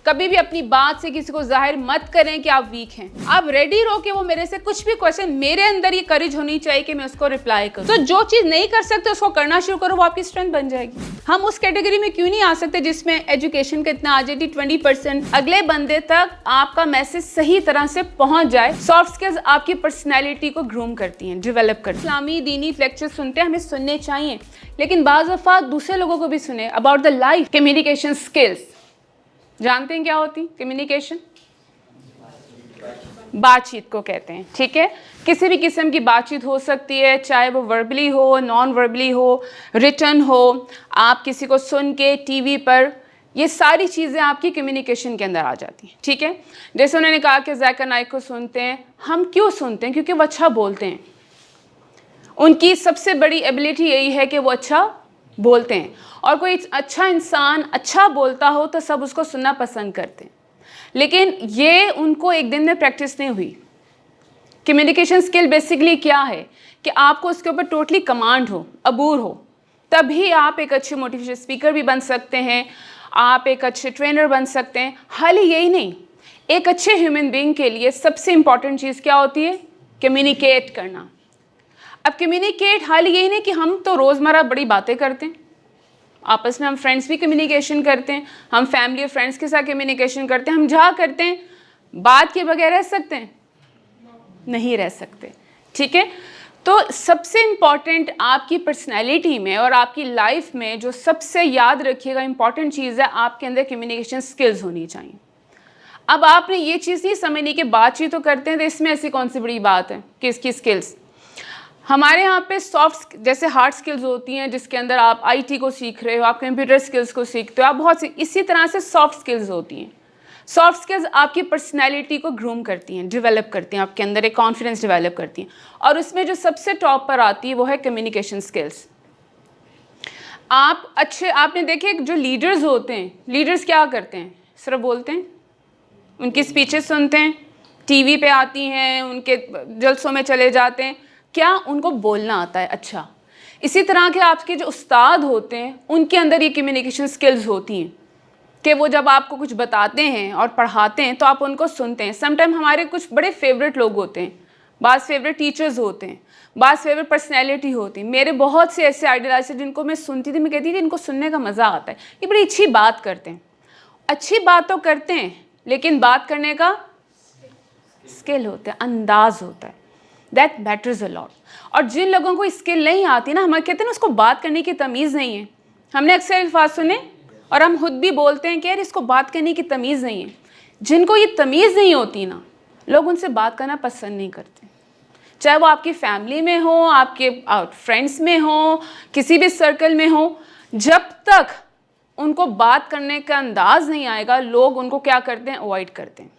कभी भी अपनी बात से किसी को जाहिर मत करें कि आप वीक हैं। आप रेडी रहो कि वो मेरे से कुछ भी क्वेश्चन, मेरे अंदर ये करेज होनी चाहिए कि मैं उसको रिप्लाई करूं। तो जो चीज़ नहीं कर सकते उसको करना शुरू करो, वो आपकी स्ट्रेंथ बन जाएगी। हम उस कैटेगरी में क्यों नहीं आ सकते जिसमें एजुकेशन का इतना आ जाए 20% अगले बंदे तक आपका मैसेज सही तरह से पहुंच जाए। सॉफ्ट स्किल्स आपकी पर्सनैलिटी को ग्रूम करती हैं, डेवलप करती हैं। इस्लामी दीनी लेक्चर सुनते हैं, हमें सुनने चाहिए, लेकिन बाज़ दफ़ा दूसरे लोगों को भी सुने about the life. Communication skills जानते हैं क्या होती? कम्युनिकेशन बातचीत को कहते हैं, ठीक है। किसी भी किस्म की बातचीत हो सकती है, चाहे वो वर्बली हो, नॉन वर्बली हो, रिटन हो, आप किसी को सुन के टीवी पर, ये सारी चीज़ें आपकी कम्युनिकेशन के अंदर आ जाती हैं, ठीक है। जैसे उन्होंने कहा कि ज़ाकिर नाइक को सुनते हैं, हम क्यों सुनते हैं? क्योंकि वो अच्छा बोलते हैं। उनकी सबसे बड़ी एबिलिटी यही है कि वो अच्छा बोलते हैं, और कोई अच्छा इंसान अच्छा बोलता हो तो सब उसको सुनना पसंद करते हैं। लेकिन ये उनको एक दिन में प्रैक्टिस नहीं हुई। कम्युनिकेशन स्किल बेसिकली क्या है कि आपको उसके ऊपर टोटली कमांड हो, अबूर हो, तभी आप एक अच्छे मोटिवेशन स्पीकर भी बन सकते हैं, आप एक अच्छे ट्रेनर बन सकते हैं। हाल ही यही नहीं, एक अच्छे ह्यूमन बीइंग के लिए सबसे इंपॉर्टेंट चीज़ क्या होती है? कम्युनिकेट करना। अब कम्युनिकेट हाल यही नहीं कि हम तो रोज़मर्रा बड़ी बातें करते हैं, आपस में हम फ्रेंड्स भी कम्युनिकेशन करते हैं, हम फैमिली और फ्रेंड्स के साथ कम्युनिकेशन करते हैं, हम जहाँ करते हैं बात के बगैर रह सकते हैं? नहीं रह सकते, ठीक है। तो सबसे इम्पॉर्टेंट आपकी पर्सनैलिटी में और आपकी लाइफ में जो सबसे याद रखिएगा इम्पॉर्टेंट चीज़ है, आपके अंदर कम्युनिकेशन स्किल्स होनी चाहिए। अब आपने ये चीज़ नहीं समझनी कि बातचीत तो करते हैं तो इसमें ऐसी कौन सी बड़ी बात है कि इसकी स्किल्स। हमारे यहाँ पे सॉफ्ट जैसे हार्ड स्किल्स होती हैं, जिसके अंदर आप आईटी को सीख रहे हो, आप कंप्यूटर स्किल्स को सीखते हो, आप बहुत सी इसी तरह से सॉफ्ट स्किल्स होती हैं। सॉफ्ट स्किल्स आपकी पर्सनैलिटी को ग्रूम करती हैं, डेवलप करती हैं, आपके अंदर एक कॉन्फिडेंस डेवलप करती हैं, और उसमें जो सबसे टॉप पर आती है वो है कम्युनिकेशन स्किल्स। आप अच्छे, आपने देखे जो लीडर्स होते हैं, लीडर्स क्या करते हैं? सिर्फ बोलते हैं, उनकी स्पीचेस सुनते हैं, टीवी पे आती हैं, उनके जलसों में चले जाते हैं, क्या उनको बोलना आता है? अच्छा। इसी तरह के आपके जो उस्ताद होते हैं उनके अंदर ये कम्युनिकेशन स्किल्स होती हैं कि वो जब आपको कुछ बताते हैं और पढ़ाते हैं तो आप उनको सुनते हैं। समटाइम हमारे कुछ बड़े फेवरेट लोग होते हैं, बाज़ फेवरेट टीचर्स होते हैं, बाज़ फेवरेट पर्सनैलिटी होती है। मेरे बहुत से ऐसे आइडियलाइज हैं जिनको मैं सुनती थी, मैं कहती थी इनको सुनने का मज़ा आता है, ये बड़ी अच्छी बात करते हैं। अच्छी बात तो करते हैं, लेकिन बात करने का स्किल होता है, अंदाज होता है, दैट मैटर्स अ लॉट। और जिन लोगों को स्किल नहीं आती ना, हमारे कहते हैं ना उसको बात करने की तमीज़ नहीं है। हमने अक्सर अल्फाज सुने और हम खुद भी बोलते हैं कि यार इसको बात करने की तमीज़ नहीं है। जिनको ये तमीज़ नहीं होती ना, लोग उनसे बात करना पसंद नहीं करते, चाहे वो आपकी फैमिली में हो, आपके फ्रेंड्स में हो, किसी भी सर्कल में हो। जब तक उनको बात करने का अंदाज नहीं आएगा, लोग उनको क्या करते हैं? अवॉइड करते हैं।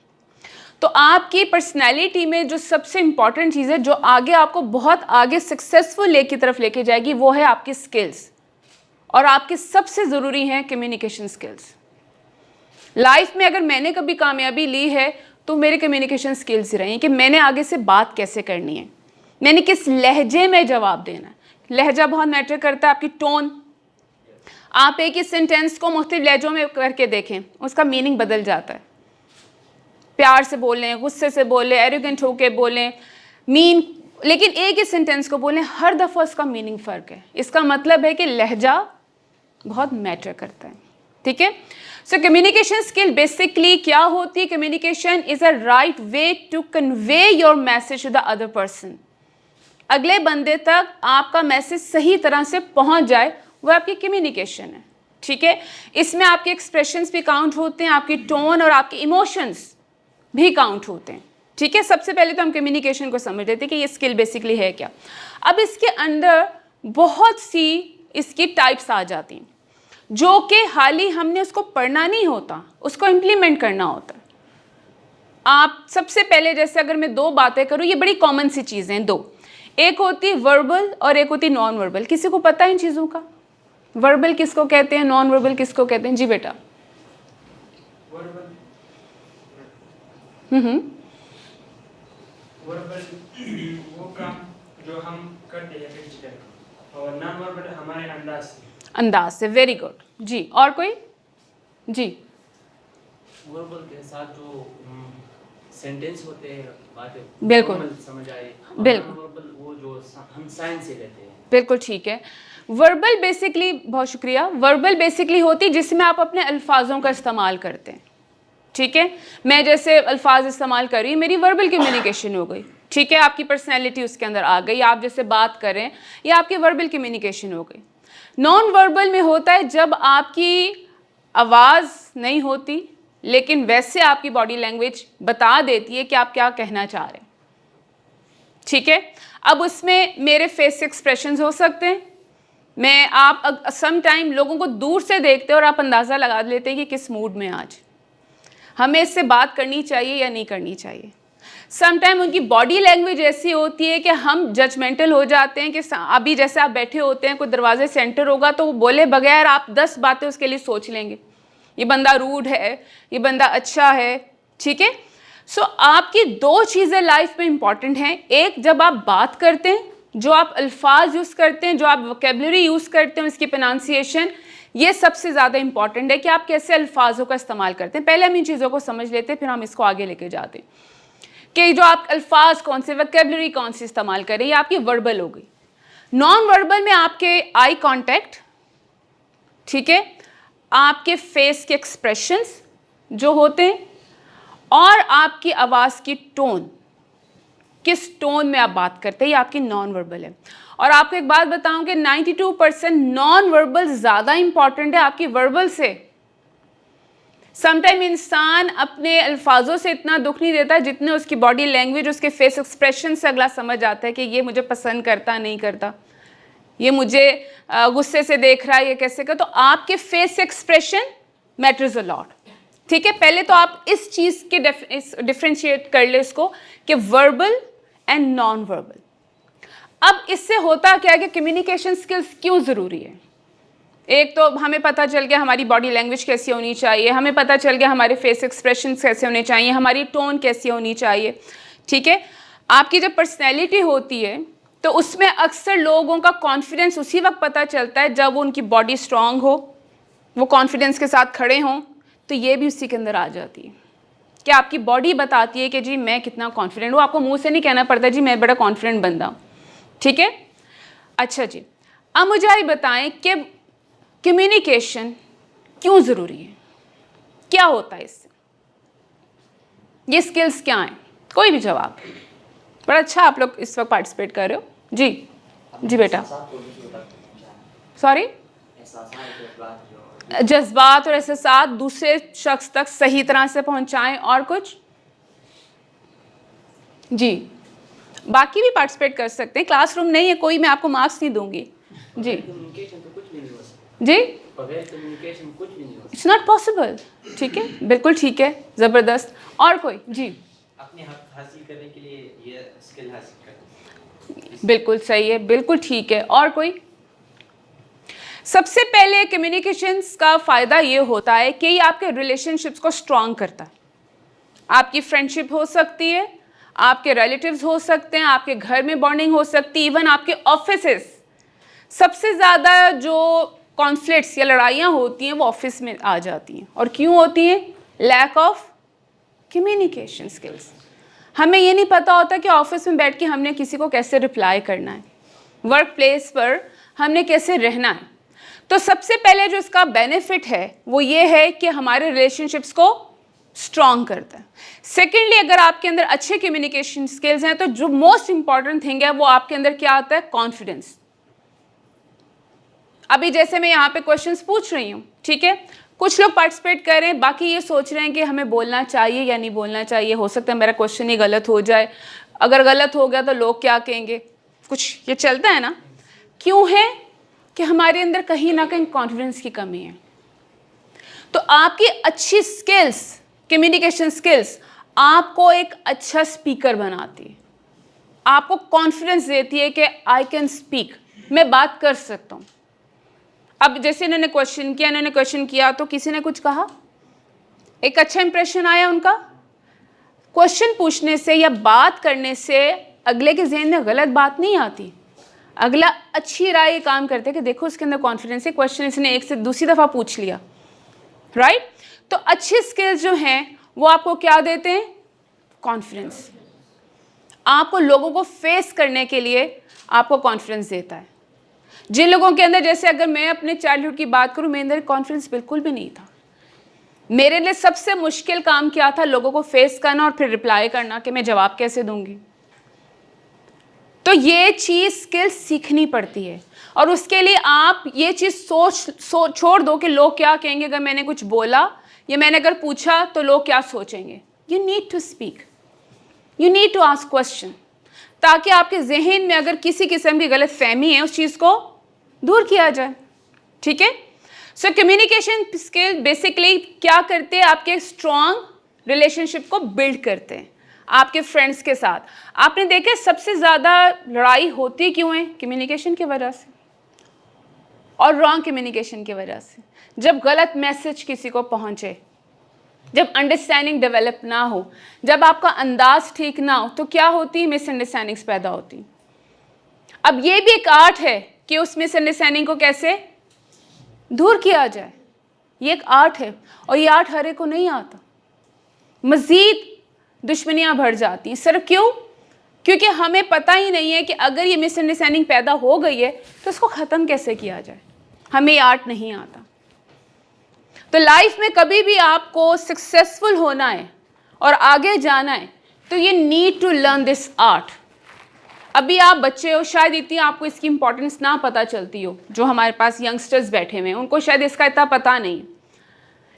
तो आपकी पर्सनैलिटी में जो सबसे इंपॉर्टेंट चीज़ है, जो आगे आपको बहुत आगे सक्सेसफुल की तरफ लेके जाएगी, वो है आपकी स्किल्स, और आपकी सबसे ज़रूरी है कम्युनिकेशन स्किल्स। लाइफ में अगर मैंने कभी कामयाबी ली है तो मेरे कम्युनिकेशन स्किल्स ही रही हैं कि मैंने आगे से बात कैसे करनी है, मैंने किस लहजे में जवाब देना है। लहजा बहुत मैटर करता है, आपकी टोन। आप एक ही सेंटेंस को मुख्तलिफ लहजों में करके देखें, उसका मीनिंग बदल जाता है। प्यार से बोलें, गुस्से से बोलें, एरोगेंट होके बोलें, लेकिन एक ही सेंटेंस को बोलें, हर दफ़ा उसका मीनिंग फ़र्क है। इसका मतलब है कि लहजा बहुत मैटर करता है, ठीक है। सो कम्युनिकेशन स्किल बेसिकली क्या होती है? Communication is a right way to convey your message to the other person. अगले बंदे तक आपका मैसेज सही तरह से पहुंच जाए, वो आपकी कम्युनिकेशन है, ठीक है। इसमें आपके एक्सप्रेशंस भी काउंट होते हैं, आपकी टोन और आपके इमोशंस भी काउंट होते हैं, ठीक है। सबसे पहले तो हम कम्युनिकेशन को समझ लेते हैं कि ये स्किल बेसिकली है क्या। अब इसके अंदर बहुत सी इसकी टाइप्स आ जाती हैं, जो कि हाल ही हमने उसको पढ़ना नहीं होता, उसको इम्प्लीमेंट करना होता है। आप सबसे पहले, जैसे अगर मैं दो बातें करूँ, ये बड़ी कॉमन सी चीज़ें हैं दो, एक होती वर्बल और एक होती नॉन वर्बल। किसी को पता है इन चीज़ों का? वर्बल किसको कहते हैं, नॉन वर्बल किसको कहते हैं? जी बेटा। वर्बल वो काम जो हम करते हैं फिजिकल, और नॉन वर्बल हमारे अंदाज से। अंदाज से, वेरी गुड जी। और कोई? जी वर्बल के साथ जो सेंटेंस होते हैं, बातें बिल्कुल। formal समझ आए, बिल्कुल। वर्बल वो जो हम साइंस से लेते हैं। बिल्कुल ठीक है। वर्बल बेसिकली, बहुत शुक्रिया, वर्बल बेसिकली होती जिसमें आप अपने अल्फाजों का इस्तेमाल करते हैं, ठीक है। मैं जैसे अल्फाज इस्तेमाल कर रही हूँ, मेरी वर्बल कम्युनिकेशन हो गई, ठीक है। आपकी पर्सनैलिटी उसके अंदर आ गई, आप जैसे बात करें, ये आपकी वर्बल कम्युनिकेशन हो गई। नॉन वर्बल में होता है जब आपकी आवाज़ नहीं होती लेकिन वैसे आपकी बॉडी लैंग्वेज बता देती है कि आप क्या कहना चाह रहे हैं, ठीक है। अब उसमें मेरे फेस एक्सप्रेशंस हो सकते हैं, मैं आप सम टाइम लोगों को दूर से देखते हैं और आप अंदाज़ा लगा लेते हैं कि किस मूड में आज हमें इससे बात करनी चाहिए या नहीं करनी चाहिए। सम टाइम उनकी बॉडी लैंग्वेज ऐसी होती है कि हम जजमेंटल हो जाते हैं कि अभी जैसे आप बैठे होते हैं, कोई दरवाजे से एंटर होगा तो वो बोले बगैर आप 10 बातें उसके लिए सोच लेंगे, ये बंदा रूड है, ये बंदा अच्छा है, ठीक है। सो आपकी 2 चीज़ें लाइफ में इंपॉर्टेंट हैं। एक, जब आप बात करते हैं, जो आप अल्फाज यूज़ करते हैं, जो आप वोकेबलरी यूज़ करते हैं, उसकी प्रोनाउंसिएशन, ये सबसे ज़्यादा इंपॉर्टेंट है कि आप कैसे अल्फाजों का इस्तेमाल करते हैं। पहले हम इन चीज़ों को समझ लेते हैं, फिर हम इसको आगे लेके जाते हैं कि जो आप अल्फाज कौन से, वोकेबलरी कौन सी इस्तेमाल करें, ये आपकी वर्बल हो गई। नॉन वर्बल में आपके आई कॉन्टैक्ट, ठीक है, आपके फेस के एक्सप्रेशंस जो होते हैं और आपकी आवाज़ की टोन, किस टोन में आप बात करते हैं, ये आपकी नॉन वर्बल है। और आपको एक बात बताऊं कि 92% नॉन वर्बल ज़्यादा इंपॉर्टेंट है आपकी वर्बल से। समटाइम इंसान अपने अल्फाजों से इतना दुख नहीं देता जितने उसकी बॉडी लैंग्वेज, उसके फेस एक्सप्रेशन से अगला समझ आता है कि ये मुझे पसंद करता नहीं करता, ये मुझे गुस्से से देख रहा है, ये कैसे का। तो आपके face expression matters a lot, ठीक है। पहले तो आप इस चीज़ के डिफ्रेंशिएट कर ले इसको कि वर्बल एंड नॉन वर्बल। अब इससे होता क्या है कि कम्युनिकेशन स्किल्स क्यों ज़रूरी है। एक तो हमें पता चल गया हमारी बॉडी लैंग्वेज कैसी होनी चाहिए, हमें पता चल गया हमारे फेस एक्सप्रेशंस कैसे होने चाहिए, हमारी टोन कैसी होनी चाहिए, ठीक है। आपकी जब पर्सनैलिटी होती है तो उसमें अक्सर लोगों का कॉन्फिडेंस उसी वक्त पता चलता है जब उनकी बॉडी स्ट्रांग हो, वो कॉन्फिडेंस के साथ खड़े हों, तो ये भी उसी के अंदर आ जाती है कि आपकी बॉडी बताती है कि जी मैं कितना कॉन्फिडेंट हूँ। आपको मुंह से नहीं कहना पड़ता जी मैं बड़ा कॉन्फिडेंट बंदा हूँ, ठीक है। अच्छा जी, अब मुझे ये बताएं कि कम्युनिकेशन क्यों ज़रूरी है, क्या होता है इससे, ये स्किल्स क्या हैं। कोई भी जवाब। बड़ा अच्छा आप लोग इस वक्त पार्टिसिपेट कर रहे हो जी। जी बेटा, सॉरी, जज्बात और एहसास दूसरे शख्स तक सही तरह से पहुंचाएं। और कुछ जी, बाकी भी पार्टिसिपेट कर सकते हैं, क्लासरूम नहीं है कोई, मैं आपको मार्क्स नहीं दूंगी जी। कम्युनिकेशन तो कुछ भी नहीं हो सकता जी, बगैर कम्युनिकेशन कुछ भी नहीं हो सकता। इट्स नॉट पॉसिबल, ठीक है, बिल्कुल ठीक है, ज़बरदस्त। और कोई जी, अपने हक हासिल करने के लिए ये स्किल हासिल करना बिल्कुल सही है, बिल्कुल ठीक है। और कोई? सबसे पहले कम्युनिकेशंस का फ़ायदा ये होता है कि ये आपके रिलेशनशिप्स को स्ट्रॉन्ग करता है। आपकी फ्रेंडशिप हो सकती है, आपके रिलेटिव्स हो सकते हैं, आपके घर में बॉन्डिंग हो सकती है, इवन आपके ऑफिसेस। सबसे ज़्यादा जो कॉन्फ्लिक्ट्स या लड़ाइयाँ होती हैं वो ऑफिस में आ जाती हैं। और क्यों होती हैं? Lack of communication skills. हमें ये नहीं पता होता कि ऑफिस में बैठ के हमने किसी को कैसे रिप्लाई करना है, वर्क प्लेस पर हमने कैसे रहना है। तो सबसे पहले जो इसका बेनिफिट है वो ये है कि हमारे रिलेशनशिप्स को स्ट्रॉन्ग करता है। सेकेंडली, अगर आपके अंदर अच्छे कम्युनिकेशन स्किल्स हैं तो जो मोस्ट इंपॉर्टेंट थिंग है वो आपके अंदर क्या आता है? कॉन्फिडेंस। अभी जैसे मैं यहाँ पे क्वेश्चंस पूछ रही हूँ, ठीक है, कुछ लोग पार्टिसिपेट कर रहे हैं, बाकी ये सोच रहे हैं कि हमें बोलना चाहिए या नहीं बोलना चाहिए, हो सकता है मेरा क्वेश्चन ही गलत हो जाए, अगर गलत हो गया तो लोग क्या कहेंगे, कुछ ये चलता है ना। क्यों है? कि हमारे अंदर कहीं ना कहीं कॉन्फिडेंस की कमी है। तो आपकी अच्छी स्किल्स, कम्युनिकेशन स्किल्स आपको एक अच्छा स्पीकर बनाती है, आपको कॉन्फिडेंस देती है कि आई कैन स्पीक, मैं बात कर सकता हूँ। अब जैसे इन्होंने क्वेश्चन किया तो किसी ने कुछ कहा, एक अच्छा इंप्रेशन आया उनका। क्वेश्चन पूछने से या बात करने से अगले के जहन में गलत बात नहीं आती, अगला अच्छी राय काम करते कि देखो इसके अंदर कॉन्फिडेंस है, क्वेश्चन इसने एक से दूसरी दफ़ा पूछ लिया, राइट। तो अच्छी स्किल्स जो हैं वो आपको क्या देते हैं? कॉन्फिडेंस। आपको लोगों को फेस करने के लिए आपको कॉन्फिडेंस देता है। जिन लोगों के अंदर, जैसे अगर मैं अपने चाइल्डहुड की बात करूं, मेरे अंदर कॉन्फिडेंस बिल्कुल भी नहीं था। मेरे लिए सबसे मुश्किल काम क्या था? लोगों को फेस करना और फिर रिप्लाई करना कि मैं जवाब कैसे दूंगी। तो ये चीज़ स्किल सीखनी पड़ती है, और उसके लिए आप ये चीज़ छोड़ दो कि लोग क्या कहेंगे अगर मैंने कुछ बोला या मैंने अगर पूछा तो लोग क्या सोचेंगे। You need to speak, you need to ask question, ताकि आपके जहन में अगर किसी किस्म की गलत फहमी है उस चीज़ को दूर किया जाए। ठीक है? सो कम्युनिकेशन स्किल बेसिकली क्या करते हैं? आपके स्ट्रॉन्ग रिलेशनशिप को बिल्ड करते हैं आपके फ्रेंड्स के साथ। आपने देखा सबसे ज़्यादा लड़ाई होती क्यों है? कम्युनिकेशन की वजह से और रॉन्ग कम्युनिकेशन की वजह से। जब गलत मैसेज किसी को पहुंचे, जब अंडरस्टैंडिंग डेवलप ना हो, जब आपका अंदाज ठीक ना हो, तो क्या होती है? मिसअंडरस्टैंडिंग्स पैदा होती। अब ये भी एक आर्ट है कि उस मिसअंडरस्टैंडिंग को कैसे दूर किया जाए। ये एक आर्ट है, और ये आर्ट हर एक को नहीं आता। मज़ीद दुश्मनियाँ बढ़ जाती हैं। सिर्फ क्यों? क्योंकि हमें पता ही नहीं है कि अगर ये मिसअंडरस्टैंडिंग पैदा हो गई है तो इसको ख़त्म कैसे किया जाए। हमें ये आर्ट नहीं आता। तो लाइफ में कभी भी आपको सक्सेसफुल होना है और आगे जाना है तो ये need to learn this art. अभी आप बच्चे हो, शायद इतनी आपको इसकी इंपॉर्टेंस ना पता चलती हो। जो हमारे पास यंगस्टर्स बैठे हुए हैं उनको शायद इसका इतना पता नहीं,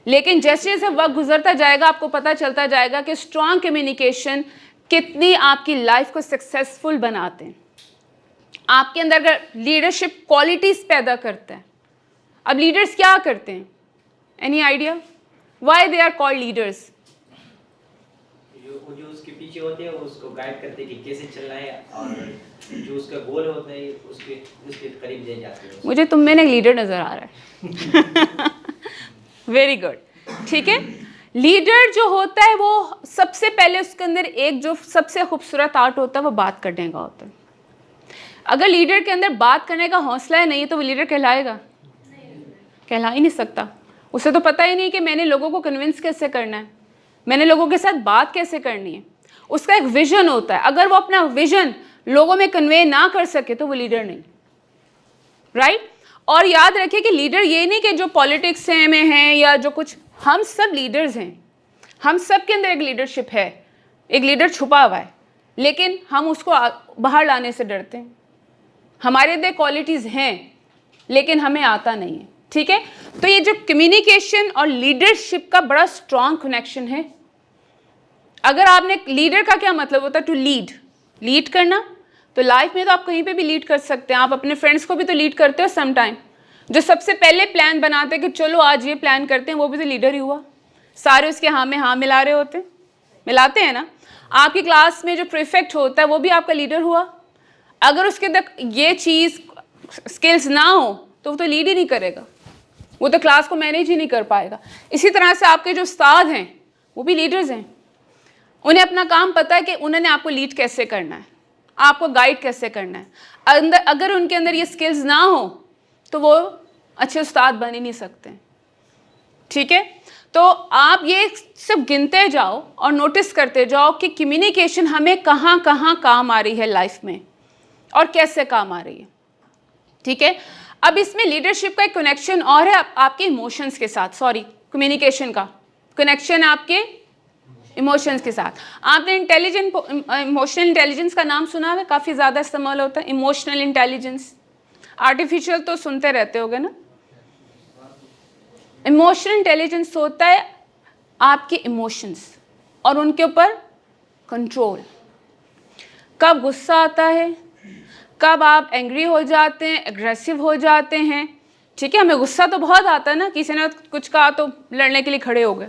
लेकिन जैसे जैसे वक्त गुजरता जाएगा आपको पता चलता जाएगा कि स्ट्रॉन्ग कम्युनिकेशन कितनी आपकी लाइफ को सक्सेसफुल बनाते हैं, आपके अंदर अगर लीडरशिप क्वालिटीज़ पैदा करता है। अब लीडर्स क्या करते हैं? Any idea why they are called leaders? जो उसके पीछे होते हैं वो उसको गाइड करते हैं कि कैसे चलना है, और जो उसका गोल होता है उसके करीब ले जाते हैं। मुझे तुम में एक लीडर नज़र आ रहा है। Very good. ठीक है, लीडर जो होता है वो सबसे पहले उसके अंदर एक जो सबसे खूबसूरत आर्ट होता है वो बात करने का होता है। अगर लीडर के अंदर बात करने का हौसला नहीं है तो वो लीडर कहलाएगा? कहला ही नहीं सकता। उसे तो पता ही नहीं कि मैंने लोगों को कन्विंस कैसे करना है, मैंने लोगों के साथ बात कैसे करनी है। उसका एक विजन होता है, अगर वो अपना विजन लोगों में कन्वे ना कर सके तो वो लीडर नहीं। राइट? और याद रखिए कि लीडर ये नहीं कि जो पॉलिटिक्स में हैं या जो कुछ, हम सब लीडर्स हैं, हम सब के अंदर एक लीडरशिप है, एक लीडर छुपा हुआ है, लेकिन हम उसको बाहर लाने से डरते हैं। हमारे अंदर क्वालिटीज़ हैं लेकिन हमें आता नहीं है। ठीक है, तो ये जो कम्युनिकेशन और लीडरशिप का बड़ा स्ट्रॉन्ग कनेक्शन है। अगर आपने, लीडर का क्या मतलब होता है? टू लीड, लीड करना। तो लाइफ में तो आप कहीं पे भी लीड कर सकते हैं। आप अपने फ्रेंड्स को भी तो लीड करते हो सम टाइम। जो सबसे पहले प्लान बनाते हैं कि चलो आज ये प्लान करते हैं, वो भी तो लीडर ही हुआ। सारे उसके हाँ में हाँ मिला रहे होते हैं, मिलाते हैं ना। आपकी क्लास में जो प्रीफेक्ट होता है वो भी आपका लीडर हुआ। अगर उसके तक ये चीज़ स्किल्स ना हो तो वो तो लीड ही नहीं करेगा, वो तो क्लास को मैनेज ही नहीं कर पाएगा। इसी तरह से आपके जो उस्ताद हैं वो भी लीडर्स हैं। उन्हें अपना काम पता है कि उन्होंने आपको लीड कैसे करना है, आपको गाइड कैसे करना है। अगर उनके अंदर ये स्किल्स ना हो तो वो अच्छे उस्ताद बन ही नहीं सकते। ठीक है, तो आप ये सब गिनते जाओ और नोटिस करते जाओ कि कम्युनिकेशन हमें कहाँ कहाँ काम आ रही है लाइफ में और कैसे काम आ रही है। ठीक है, अब इसमें लीडरशिप का एक कनेक्शन और है आपके इमोशंस के साथ। सॉरी, कम्युनिकेशन का कनेक्शन आपके इमोशंस के साथ। आपने इमोशनल इंटेलिजेंस का नाम सुना है? काफ़ी ज़्यादा इस्तेमाल होता है इमोशनल इंटेलिजेंस। आर्टिफिशियल तो सुनते रहते होगे ना। इमोशनल इंटेलिजेंस होता है आपके इमोशंस और उनके ऊपर कंट्रोल। कब गुस्सा आता है, कब आप एंग्री हो जाते हैं, एग्रेसिव हो जाते हैं। ठीक है, हमें गुस्सा तो बहुत आता है ना, किसी ने कुछ कहा तो लड़ने के लिए खड़े हो गए।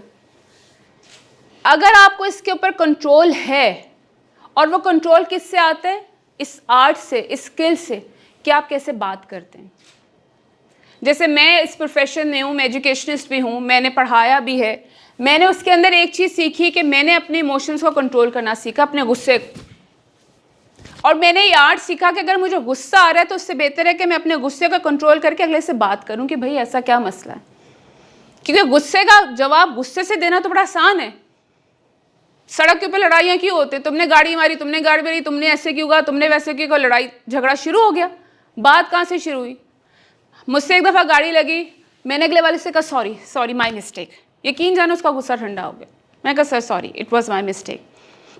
अगर आपको इसके ऊपर कंट्रोल है, और वो कंट्रोल किससे आता है? इस आर्ट से, इस स्किल से कि आप कैसे बात करते हैं। जैसे मैं इस प्रोफेशन में हूँ, मैं एजुकेशनिस्ट भी हूँ, मैंने पढ़ाया भी है। मैंने उसके अंदर एक चीज़ सीखी कि मैंने अपने इमोशंस को कंट्रोल करना सीखा, अपने गुस्से को। और मैंने ये आर्ट सीखा कि अगर मुझे गुस्सा आ रहा है तो उससे बेहतर है कि मैं अपने गुस्से को कंट्रोल करके अगले से बात करूं कि भाई ऐसा क्या मसला है, क्योंकि गुस्से का जवाब गुस्से से देना तो बड़ा आसान है। सड़क के ऊपर लड़ाइयाँ क्यों होती हैं? तुमने गाड़ी मारी, तुमने गाड़ी मारी, तुमने ऐसे क्यों कहा, तुमने वैसे क्यों कहा, लड़ाई झगड़ा शुरू हो गया। बात कहाँ से शुरू हुई? मुझसे एक दफ़ा गाड़ी लगी, मैंने अगले वाले से कहा सॉरी सॉरी माई मिस्टेक। यकीन जानो उसका गुस्सा ठंडा हो गया। मैं कहा sir sorry it was my mistake.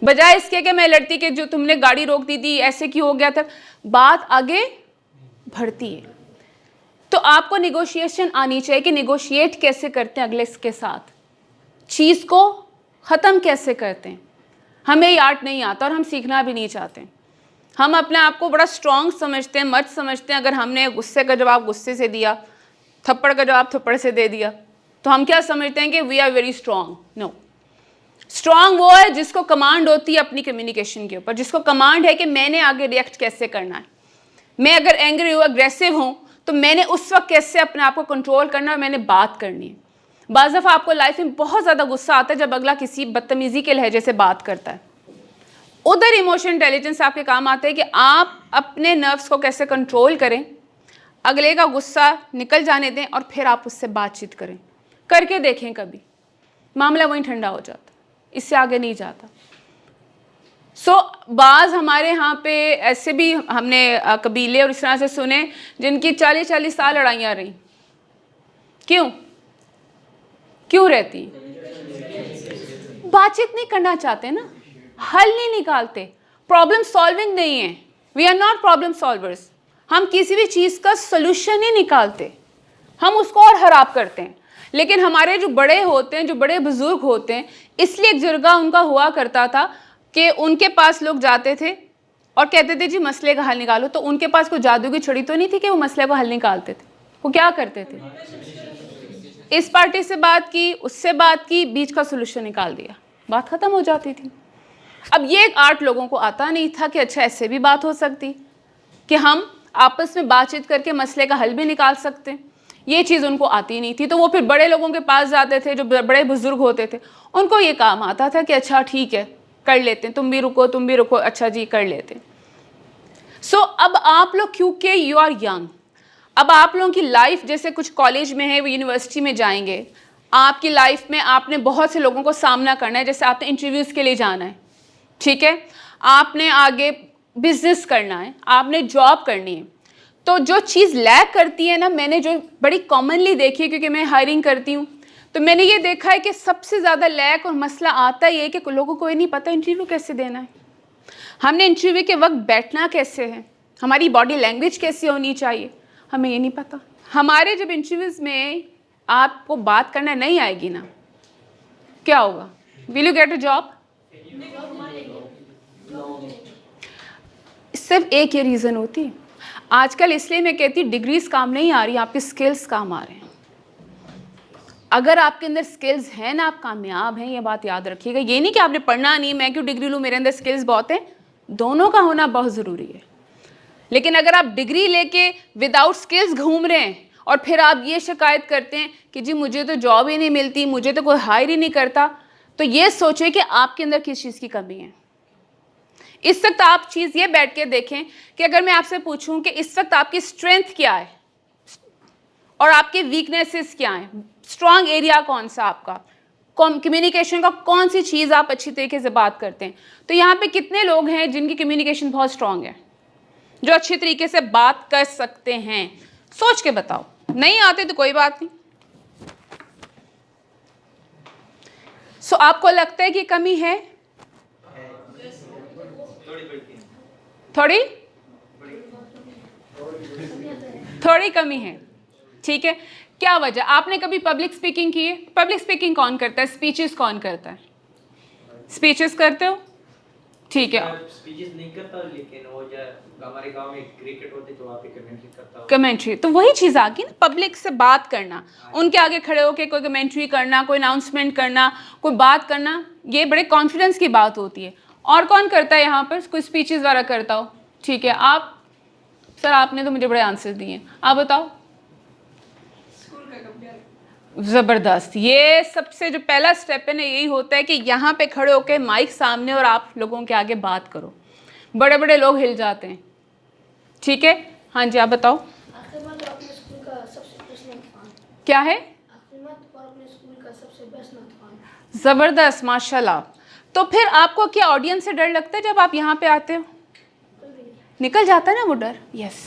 बजाय इसके कि मैं लड़ती कि जो तुमने गाड़ी रोक दी थी, ऐसे क्यों हो गया था, बात आगे बढ़ती है। तो आपको निगोशिएशन आनी चाहिए कि निगोशिएट कैसे करते हैं अगले के साथ, चीज़ को ख़त्म कैसे करते हैं। हमें ये आर्ट नहीं आता और हम सीखना भी नहीं चाहते। हम अपने आप को बड़ा स्ट्रॉन्ग समझते हैं, मर्द समझते हैं। अगर हमने गुस्से का जवाब गुस्से से दिया, थप्पड़ का जवाब थप्पड़ से दे दिया, तो हम क्या समझते हैं कि we are very strong. No, strong वो है जिसको कमांड होती है अपनी कम्युनिकेशन के ऊपर, जिसको कमांड है कि मैंने आगे रिएक्ट कैसे करना है। मैं अगर एंग्री हूँ, अग्रेसिव हूँ, तो मैंने उस वक्त कैसे अपने आप को कंट्रोल करना है, मैंने बात करनी है। बाज़ दफ़ा आपको लाइफ में बहुत ज़्यादा गुस्सा आता है जब अगला किसी बदतमीज़ी के लहजे से बात करता है। उधर इमोशन इंटेलिजेंस आपके काम आता है कि आप अपने नर्व्स को कैसे कंट्रोल करें, अगले का गुस्सा निकल जाने दें और फिर आप उससे बातचीत करें। करके देखें, कभी मामला वहीं ठंडा हो जाता, इससे आगे नहीं जाता। बाज़ हमारे यहाँ पे ऐसे भी हमने कबीले और इस तरह से सुने जिनकी 40-40 साल लड़ाइयाँ रहीं। क्यों रहती? बातचीत नहीं करना चाहते ना, हल नहीं निकालते, प्रॉब्लम सॉल्विंग नहीं है। We are not problem solvers. हम किसी भी चीज़ का सोल्यूशन नहीं निकालते, हम उसको और ख़राब करते हैं। लेकिन हमारे जो बड़े होते हैं, जो बड़े बुजुर्ग होते हैं, इसलिए एक जुर्गा उनका हुआ करता था कि उनके पास लोग जाते थे और कहते थे जी मसले का हल निकालो। तो उनके पास कोई जादू की छड़ी तो नहीं थी कि वो मसले को हल निकालते थे। वो क्या करते थे? इस पार्टी से बात की, उससे बात की, बीच का सोल्यूशन निकाल दिया, बात ख़त्म हो जाती थी। अब ये एक आर्ट लोगों को आता नहीं था कि अच्छा ऐसे भी बात हो सकती, कि हम आपस में बातचीत करके मसले का हल भी निकाल सकते हैं। ये चीज़ उनको आती नहीं थी। तो वो फिर बड़े लोगों के पास जाते थे, जो बड़े बुजुर्ग होते थे, उनको ये काम आता था कि अच्छा ठीक है कर लेते हैं, तुम भी रुको, अच्छा जी कर लेते हैं। अब आप लोग क्योंकि यू आर यंग, अब आप लोगों की लाइफ जैसे कुछ कॉलेज में है, वो यूनिवर्सिटी में जाएंगे, आपकी लाइफ में आपने बहुत से लोगों को सामना करना है। जैसे आपने इंटरव्यूज़ के लिए जाना है, ठीक है, आपने आगे बिजनेस करना है, आपने जॉब करनी है। तो जो चीज़ लैक करती है ना, मैंने जो बड़ी कॉमनली देखी है, क्योंकि मैं हायरिंग करती हूँ, तो मैंने ये देखा है कि सबसे ज़्यादा लैक और मसला आता ही है कि लोगों को ये नहीं पता इंटरव्यू कैसे देना है, हमने इंटरव्यू के वक्त बैठना कैसे है, हमारी बॉडी लैंग्वेज कैसी होनी चाहिए, हमें ये नहीं पता। हमारे जब इंटरव्यूज़ में आपको बात करना नहीं आएगी ना, क्या होगा? Will you get a job? सिर्फ एक ये रीज़न होती है आजकल। इसलिए मैं कहती हूँ डिग्रीज काम नहीं आ रही, आपके स्किल्स काम आ रहे हैं। अगर आपके अंदर स्किल्स हैं ना, आप कामयाब हैं, ये बात याद रखिएगा। ये नहीं कि आपने पढ़ना नहीं, मैं क्यों डिग्री लूँ, मेरे अंदर स्किल्स बहुत हैं, दोनों का होना बहुत ज़रूरी है। लेकिन अगर आप डिग्री लेके विदाउट स्किल्स घूम रहे हैं और फिर आप ये शिकायत करते हैं कि जी मुझे तो जॉब ही नहीं मिलती, मुझे तो कोई हायर ही नहीं करता, तो ये सोचिए कि आपके अंदर किस चीज़ की कमी है। इस वक्त आप चीज़ ये बैठ के देखें कि अगर मैं आपसे पूछूं कि इस वक्त आपकी स्ट्रेंथ क्या है और आपके वीकनेसेस क्या हैं, स्ट्रॉन्ग एरिया कौन सा आपका, कम्युनिकेशन का कौन सी चीज़ आप अच्छी तरीके से बात करते हैं, तो यहाँ पे कितने लोग हैं जिनकी कम्युनिकेशन बहुत स्ट्रॉन्ग है, जो अच्छी तरीके से बात कर सकते हैं? सोच के बताओ। नहीं आते तो कोई बात नहीं। आपको लगता है कि कमी है? थोड़ी कमी है, ठीक है। क्या वजह? आपने कभी पब्लिक स्पीकिंग की है? पब्लिक स्पीकिंग कौन करता है? स्पीचेस कौन करता है? स्पीचेस करते हो, ठीक है। स्पीचेस नहीं करता, लेकिन वो जो हमारे गांव में क्रिकेट होती तो वहाँ पे कमेंट्री करता हूँ। कमेंट्री, तो वही चीज़ आ गई ना, पब्लिक से बात करना, उनके आगे खड़े होकर कोई कमेंट्री करना, कोई अनाउंसमेंट करना, कोई बात करना, ये बड़े कॉन्फिडेंस की बात होती है। और कौन करता है यहाँ पर? कोई स्पीचेस वाला करता हो, ठीक है। आप सर, आपने तो मुझे बड़े आंसर दिए, आप बताओ। ज़बरदस्त। ये सबसे जो पहला स्टेप है ना, यही होता है कि यहाँ पे खड़े होकर माइक सामने और आप लोगों के आगे बात करो। बड़े बड़े लोग हिल जाते हैं, ठीक है। हाँ जी, आप बताओ। क्या है? ज़बरदस्त, माशाल्लाह। तो फिर आपको क्या ऑडियंस से डर लगता है जब आप यहाँ पे आते हो? निकल जाता है ना वो डर? Yes,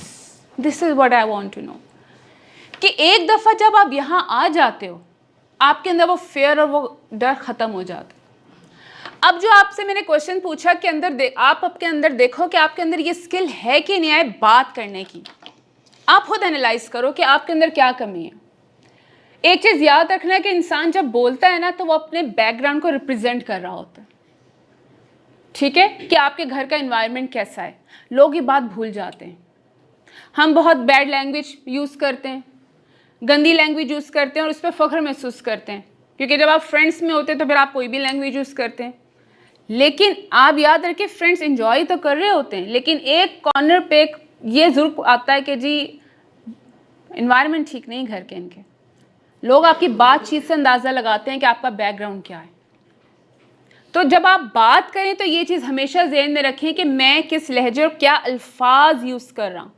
this is what I want to know, कि एक दफ़ा जब आप यहाँ आ जाते हो आपके अंदर वो फेयर और वो डर ख़त्म हो जाता है। अब जो आपसे मैंने क्वेश्चन पूछा कि आप आपके अंदर देखो कि आपके अंदर ये स्किल है कि नहीं है बात करने की। आप खुद एनालाइज करो कि आपके अंदर क्या कमी है। एक चीज़ याद रखना है कि इंसान जब बोलता है ना तो वो अपने बैकग्राउंड को रिप्रेजेंट कर रहा होता है, ठीक है, कि आपके घर का एनवायरनमेंट कैसा है। लोग ये बात भूल जाते हैं। हम बहुत बैड लैंग्वेज यूज़ करते हैं, गंदी लैंग्वेज यूज़ करते हैं और उस पर फ़ख्र महसूस करते हैं, क्योंकि जब आप फ्रेंड्स में होते हैं तो फिर आप कोई भी लैंग्वेज यूज़ करते हैं। लेकिन आप याद रखें, फ्रेंड्स इंजॉय तो कर रहे होते हैं, लेकिन एक कॉर्नर पे ये ज़रूर आता है कि जी एनवायरनमेंट ठीक नहीं घर के इनके। लोग आपकी बातचीत से अंदाज़ा लगाते हैं कि आपका बैकग्राउंड क्या है। तो जब आप बात करें तो ये चीज़ हमेशा ज़हन में रखें कि मैं किस लहजे और क्या अल्फाज यूज़ कर रहा हूँ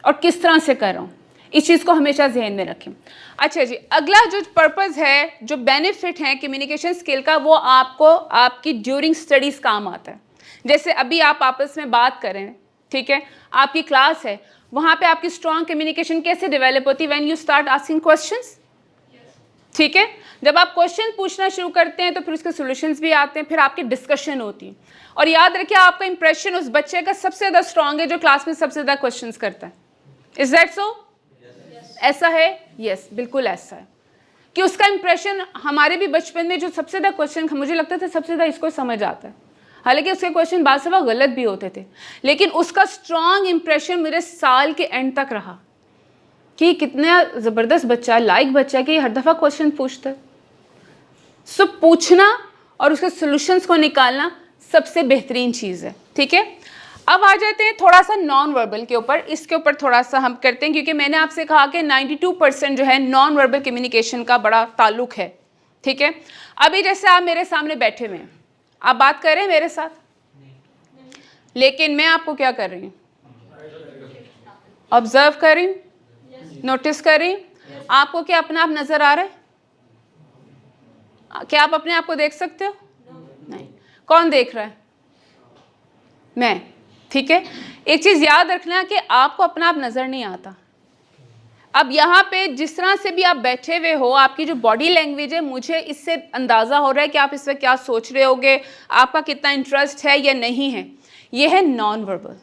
और किस तरह से कर रहा हूँ। इस चीज़ को हमेशा ज़हन में रखें। अच्छा जी, अगला जो पर्पज़ है, जो बेनिफिट है कम्युनिकेशन स्किल का, वो आपको आपकी ड्यूरिंग स्टडीज़ काम आता है। जैसे अभी आप आपस में बात कर रहे हैं, ठीक है, आपकी क्लास है, वहाँ पे आपकी स्ट्रॉन्ग कम्युनिकेशन कैसे डेवलप होती है? When you start asking questions, ठीक है। जब आप क्वेश्चन पूछना शुरू करते हैं तो फिर उसके सॉल्यूशंस भी आते हैं, फिर आपकी डिस्कशन होती है। और याद रखिए, आपका इंप्रेशन उस बच्चे का सबसे ज़्यादा स्ट्रॉन्ग है जो क्लास में सबसे ज़्यादा क्वेश्चंस करता है। Is that so? ऐसा है? यस, बिल्कुल ऐसा है कि उसका इंप्रेशन, हमारे भी बचपन में जो सबसे ज़्यादा क्वेश्चन, मुझे लगता था सबसे ज़्यादा इसको समझ आता है, हालांकि उसके क्वेश्चन बाद से गलत भी होते थे, लेकिन उसका स्ट्रॉन्ग इंप्रेशन मेरे साल के एंड तक रहा कि कितना ज़बरदस्त बच्चा, लाइक बच्चा, कि हर दफ़ा क्वेश्चन पूछता है। सो पूछना और उसके सॉल्यूशंस को निकालना सबसे बेहतरीन चीज़ है, ठीक है। अब आ जाते हैं थोड़ा सा नॉन वर्बल के ऊपर। इसके ऊपर थोड़ा सा हम करते हैं, क्योंकि मैंने आपसे कहा कि 92% जो है नॉन वर्बल कम्युनिकेशन का बड़ा ताल्लुक है, ठीक है। अभी जैसे आप मेरे सामने बैठे हुए हैं, आप बात कर रहे हैं मेरे साथ, लेकिन मैं आपको क्या कर रही हूँ? ऑब्जर्व कर रही हूँ, नोटिस कर रही हूँ। आपको क्या अपना आप नज़र आ रहा है? क्या आप अपने आप को देख सकते हो? नहीं। कौन देख रहा है? मैं, ठीक है। एक चीज़ याद रखना कि आपको अपना आप नज़र नहीं आता। अब यहाँ पे जिस तरह से भी आप बैठे हुए हो, आपकी जो बॉडी लैंग्वेज है, मुझे इससे अंदाज़ा हो रहा है कि आप इस वक्त क्या सोच रहे होगे, आपका कितना इंटरेस्ट है या नहीं है। ये है नॉन वर्बल,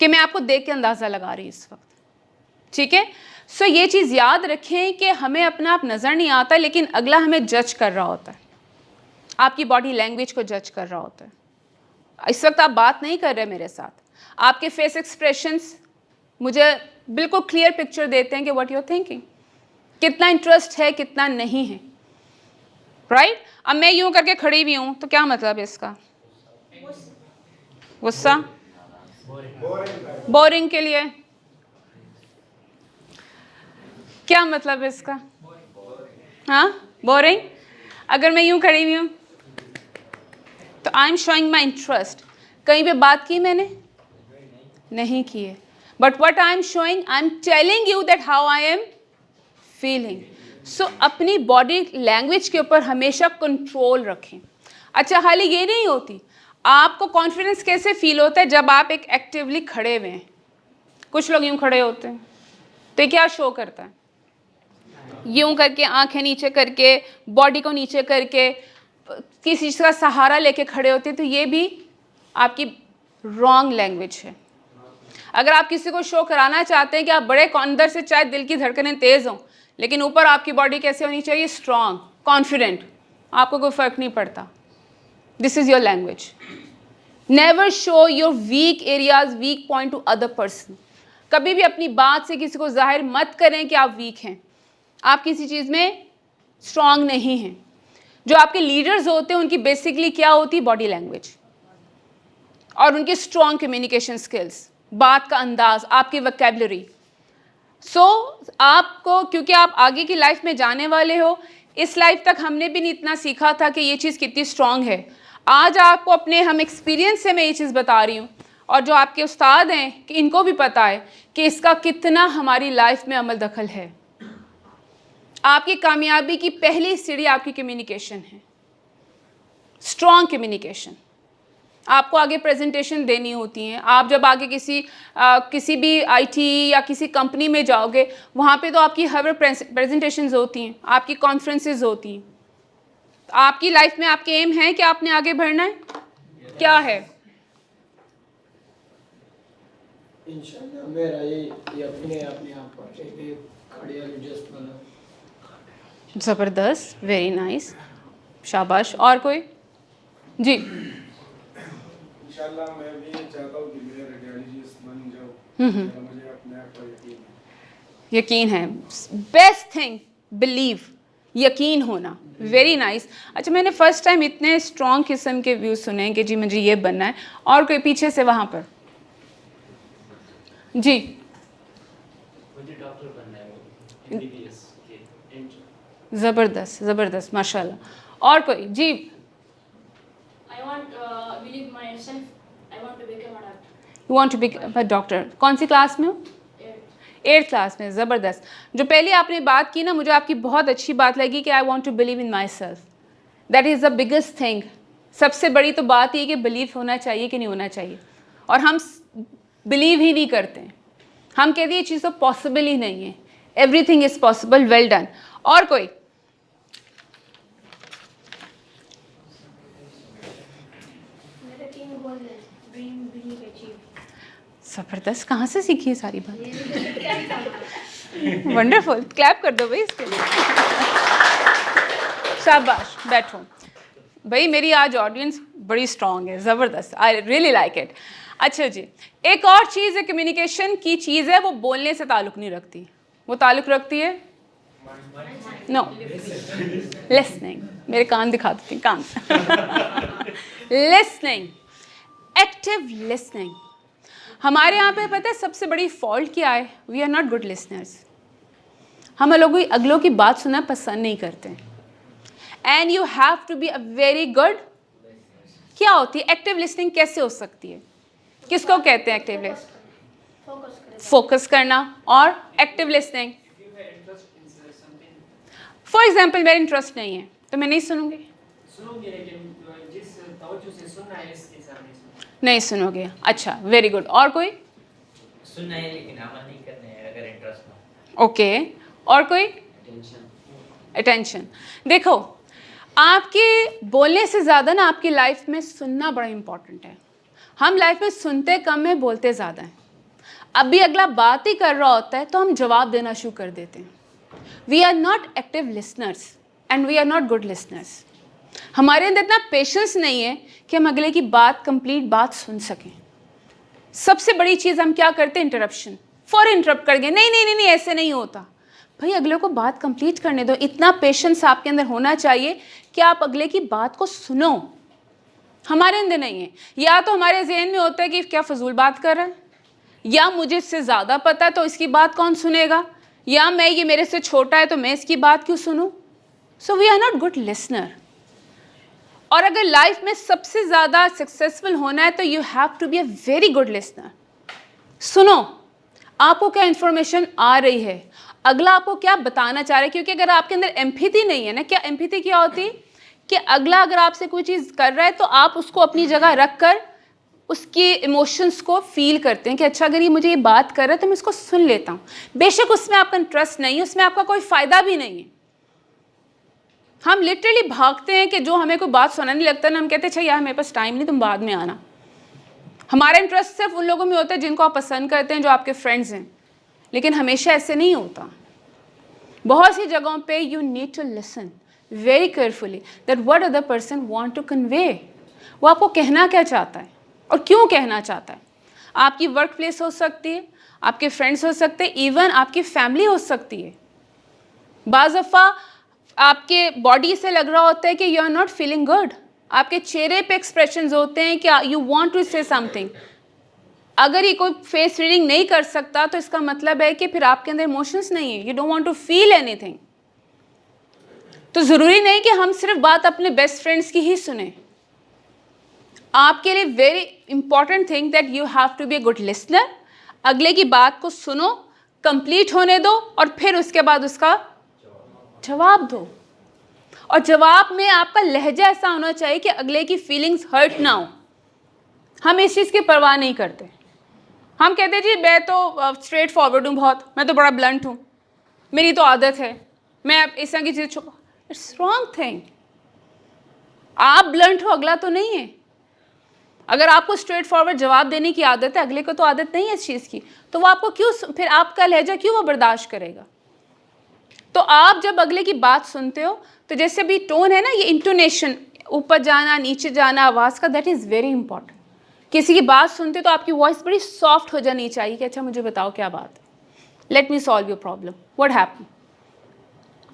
कि मैं आपको देख के अंदाज़ा लगा रही हूँ इस वक्त, ठीक है। सो ये चीज़ याद रखें कि हमें अपना आप नज़र नहीं आता, लेकिन अगला हमें जज कर रहा होता है, आपकी बॉडी लैंग्वेज को जज कर रहा होता है। इस वक्त आप बात नहीं कर रहे मेरे साथ, आपके फेस एक्सप्रेशंस मुझे बिल्कुल क्लियर पिक्चर देते हैं कि व्हाट यू आर थिंकिंग, कितना इंटरेस्ट है, कितना नहीं है, राइट। अब मैं यूं करके खड़ी भी हूं तो क्या मतलब है इसका? गुस्सा, बोरिंग के लिए क्या मतलब है इसका? हाँ, बोरिंग। अगर मैं यूं खड़ी हुई हूं तो I am showing my interest. कहीं पे बात की मैंने? नहीं की है, but what I am showing, I am telling you that how I am feeling. So अपनी बॉडी लैंग्वेज के ऊपर हमेशा कंट्रोल रखें। अच्छा, हाल ये नहीं होती, आपको कॉन्फिडेंस कैसे फील होता है? जब आप एक एक्टिवली खड़े हुए हैं। कुछ लोग यूं खड़े होते हैं तो क्या शो करता है? यूं करके, आंखें नीचे करके, बॉडी को नीचे करके, किसी चीज़ का सहारा लेके खड़े होते हैं, तो ये भी आपकी रॉन्ग लैंग्वेज है। अगर आप किसी को शो कराना चाहते हैं कि आप बड़े अंदर से, चाहे दिल की धड़कनें तेज़ हों, लेकिन ऊपर आपकी बॉडी कैसे होनी चाहिए? स्ट्रॉन्ग, कॉन्फिडेंट, आपको कोई फ़र्क नहीं पड़ता। This is your language. Never show your weak areas, weak point two other person. कभी भी अपनी बात से किसी को जाहिर मत करें कि आप वीक हैं, आप किसी चीज़ में स्ट्रॉन्ग नहीं हैं। जो आपके लीडर्स होते हैं उनकी बेसिकली क्या होती है? बॉडी लैंग्वेज और उनकी स्ट्रॉन्ग कम्युनिकेशन स्किल्स, बात का अंदाज, आपकी वोकैबुलरी। सो आपको, क्योंकि आप आगे की लाइफ में जाने वाले हो, इस लाइफ तक हमने भी नहीं इतना सीखा था कि ये चीज़ कितनी स्ट्रॉन्ग है। आज आपको अपने हम एक्सपीरियंस से मैं ये चीज़ बता रही हूँ, और जो आपके उस्ताद हैं कि इनको भी पता है कि इसका कितना हमारी लाइफ में अमल दखल है। आपकी कामयाबी की पहली सीढ़ी आपकी कम्युनिकेशन है, स्ट्रॉन्ग कम्युनिकेशन। आपको आगे प्रेजेंटेशन देनी होती हैं। आप जब आगे किसी भी आईटी या किसी कंपनी में जाओगे, वहाँ पे तो आपकी हर प्रेजेंटेशंस होती हैं, आपकी कॉन्फ्रेंसेस होती हैं। आपकी लाइफ में आपके एम है कि आपने आगे बढ़ना है, क्या है? इंशाल्लाह मेरा ये अपने आप पर एक कार्डियोलॉजिस्ट बना। ज़बरदस्त, वेरी नाइस, शाबाश। और कोई? जी। इंशाल्लाह मैं भी चाहता हूँ कि मैं रेडियोलॉजिस्ट बन जाऊँ। मुझे अपने आप पर यकीन है। बेस्ट थिंग बिलीव, यकीन होना। Very nice. अच्छा, मैंने फर्स्ट टाइम इतने स्ट्रॉन्ग किस्म के व्यूज़ सुने हैं कि जी मुझे ये बनना है। और कोई पीछे से वहाँ पर? जी। मुझे डॉक्टर बनना है, MBBS के एंट्रेंस। ज़बरदस्त ज़बरदस्त, माशाल्लाह। और कोई? जी। I want believe myself. I want to become a doctor. You want to be a doctor. कौन सी क्लास में हो? 8th क्लास में। ज़बरदस्त। जो पहले आपने बात की ना, मुझे आपकी बहुत अच्छी बात लगी कि I want to believe in myself. That is the biggest thing. सबसे बड़ी तो बात ये कि बिलीव होना चाहिए कि नहीं होना चाहिए, और हम बिलीव ही नहीं करते हैं। हम कहते हैं ये चीज़ तो पॉसिबल ही नहीं है। Everything is possible. Well done. और कोई? मेरे 3 गोल है, ड्रीम, बिलीव, अचीव। ज़बरदस्त। कहाँ से सीखी है सारी बात? वंडरफुल। क्लैप कर दो भाई इसके लिए। शाबाश। बैठो भाई, मेरी आज ऑडियंस बड़ी स्ट्रॉन्ग है। ज़बरदस्त, आई रियली लाइक इट। अच्छा जी, एक और चीज़ है, कम्युनिकेशन की चीज़ है, वो बोलने से ताल्लुक़ नहीं रखती। वो ताल्लुक़ रखती है नो लिसनिंग। मेरे कान दिखा देती हैं, कान। Listening, active listening. हमारे यहाँ पे पता है सबसे बड़ी फॉल्ट क्या है? We are not good listeners. हम अगलों की बात सुनना पसंद नहीं करते। And you have to be a very good. क्या होती है एक्टिव लिसनिंग? कैसे हो सकती है? किसको कहते हैं एक्टिव लिसनिंग? फोकस करें। फोकस करना। और एक्टिव लिसनिंग, फॉर एग्जाम्पल मेरा इंटरेस्ट नहीं है तो मैं नहीं सुनूंगी। सुनोगे, लेकिन जिस तवज्जो से सुनना है इस हिसाब से नहीं सुनोगे। अच्छा, वेरी गुड। और कोई? सुनना है लेकिन अमल नहीं करना है अगर इंटरेस्ट ना। ओके। और कोई? अटेंशन। देखो, आपके बोलने से ज़्यादा ना आपकी लाइफ में सुनना बड़ा इंपॉर्टेंट है। हम लाइफ में सुनते कम है, बोलते ज़्यादा हैं। अभी अगला बात ही कर रहा होता है तो हम जवाब देना शुरू कर देते हैं। We are not active listeners and we are not good listeners. हमारे अंदर इतना पेशेंस नहीं है कि हम अगले की बात, कंप्लीट बात सुन सकें। सबसे बड़ी चीज़ हम क्या करते हैं? इंटरप्शन। फॉर इंटरप्ट कर गए, नहीं नहीं नहीं नहीं ऐसे नहीं होता। भाई अगले को बात कंप्लीट करने दो। इतना पेशेंस आपके अंदर होना चाहिए कि आप अगले की बात को सुनो। हमारे अंदर नहीं है। या तो हमारे जहन में होता है कि क्या फजूल बात कर रहा है, या मुझे इससे ज़्यादा पता है तो इसकी बात कौन सुनेगा, या मैं ये मेरे से छोटा है तो मैं इसकी बात क्यों सुनूं। So we are not good listener. और अगर लाइफ में सबसे ज़्यादा सक्सेसफुल होना है तो you have to be a very good listener. सुनो, आपको क्या इन्फॉर्मेशन आ रही है, अगला आपको क्या बताना चाह रहा है। क्योंकि अगर आपके अंदर एम्पैथी नहीं है ना, क्या एम्पैथी क्या होती है कि अगला अगर आपसे कोई चीज़ कर रहा है तो आप उसको अपनी जगह रख कर उसके इमोशंस को फील करते हैं कि अच्छा अगर ये मुझे ये बात कर रहा है तो मैं इसको सुन लेता हूँ। बेशक उसमें आपका इंटरेस्ट नहीं है, उसमें आपका कोई फ़ायदा भी नहीं है। हम लिटरली भागते हैं कि जो हमें कोई बात सुना नहीं लगता ना, हम कहते हैं अच्छा यार मेरे पास टाइम नहीं, तुम बाद में आना। हमारा इंटरेस्ट सिर्फ उन लोगों में होता है जिनको आप पसंद करते हैं, जो आपके फ्रेंड्स हैं। लेकिन हमेशा ऐसे नहीं होता। बहुत सी जगहों पे you need to listen very carefully that what other person want to convey. वो आपको कहना क्या चाहता है और क्यों कहना चाहता है। आपकी वर्क प्लेस हो सकती है, आपके फ्रेंड्स हो सकते हैं, इवन आपकी फैमिली हो सकती है। बाज़ दफ़ा आपके बॉडी से लग रहा होता है कि you are not feeling good. आपके चेहरे पे एक्सप्रेशंस होते हैं कि you want to say something. अगर ये कोई फेस रीडिंग नहीं कर सकता तो इसका मतलब है कि फिर आपके अंदर इमोशंस नहीं है, you don't want to feel anything. तो ज़रूरी नहीं कि हम सिर्फ बात अपने बेस्ट फ्रेंड्स की ही सुने। आपके लिए very important thing that you have to be a good listener. अगले की बात को सुनो, कंप्लीट होने दो और फिर उसके बाद उसका जवाब दो, और जवाब में आपका लहजा ऐसा होना चाहिए कि अगले की फीलिंग्स हर्ट ना हो। हम इस चीज़ की परवाह नहीं करते। हम कहते जी मैं तो स्ट्रेट फॉरवर्ड हूँ बहुत, मैं तो बड़ा ब्लंट हूँ, मेरी तो आदत है, मैं इस तरह की चीज़ छुपा। It's wrong thing. आप ब्लंट हो, अगला तो नहीं है। अगर आपको स्ट्रेट फॉरवर्ड जवाब देने की आदत है, अगले को तो आदत नहीं है इस चीज़ की, तो वो आपको क्यों, फिर आपका लहजा क्यों वो बर्दाश्त करेगा? तो आप जब अगले की बात सुनते हो तो जैसे भी टोन है ना, ये इंटोनेशन, ऊपर जाना नीचे जाना आवाज़ का, दैट इज़ वेरी इंपॉर्टेंट। किसी की बात सुनते हो तो आपकी वॉइस बड़ी सॉफ्ट हो जानी चाहिए कि अच्छा मुझे बताओ क्या बात है, let me solve your problem, what happen.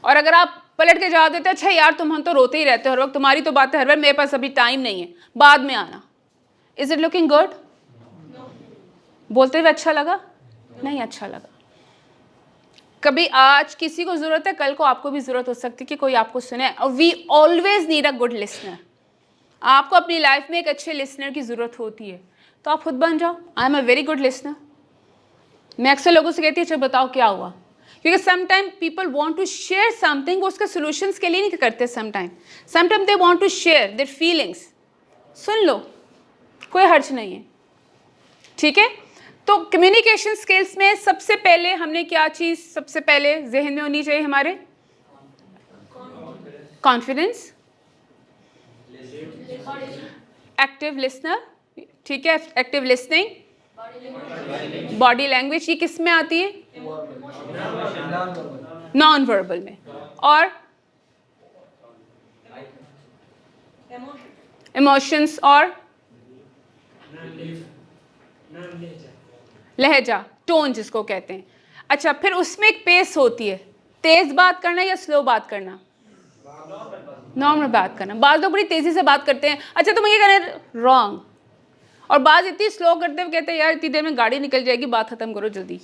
और अगर आप पलट के जवाब देते अच्छा यार तुम हम तो रोते ही रहते हो हर वक्त, तुम्हारी तो बात है हर बार, मेरे पास अभी टाइम नहीं है, बाद में आना, इज इट लुकिंग गुड? बोलते हुए अच्छा लगा? नहीं अच्छा लगा। कभी आज किसी को ज़रूरत है, कल को आपको भी ज़रूरत हो सकती है कि कोई आपको सुने, और we always need a good listener. आपको अपनी लाइफ में एक अच्छे लिसनर की ज़रूरत होती है, तो आप खुद बन जाओ। I am a very good listener. मैं अक्सर लोगों से कहती हूँ अच्छा बताओ क्या हुआ, क्योंकि sometime people want to share something, वो उसके सोल्यूशंस के लिए नहीं करते, sometime they want to share their feelings. सुन लो, कोई हर्ज नहीं है, ठीक है? तो कम्युनिकेशन स्किल्स में सबसे पहले हमने क्या चीज़ सबसे पहले जहन में होनी चाहिए हमारे? कॉन्फिडेंस, एक्टिव लिसनर, ठीक है, एक्टिव लिसनिंग, बॉडी लैंग्वेज, ये किस में आती है? नॉन वर्बल में। और इमोशंस और लहजा, टोन जिसको कहते हैं। अच्छा, फिर उसमें एक पेस होती है, तेज बात करना या स्लो बात करना? नॉर्मल बात करना। बाद लोग बड़ी तेजी से बात करते हैं, अच्छा तुम ये करें, रॉन्ग। और बाद इतनी स्लो करते हुए कहते हैं यार इतनी देर में गाड़ी निकल जाएगी, बात खत्म करो जल्दी।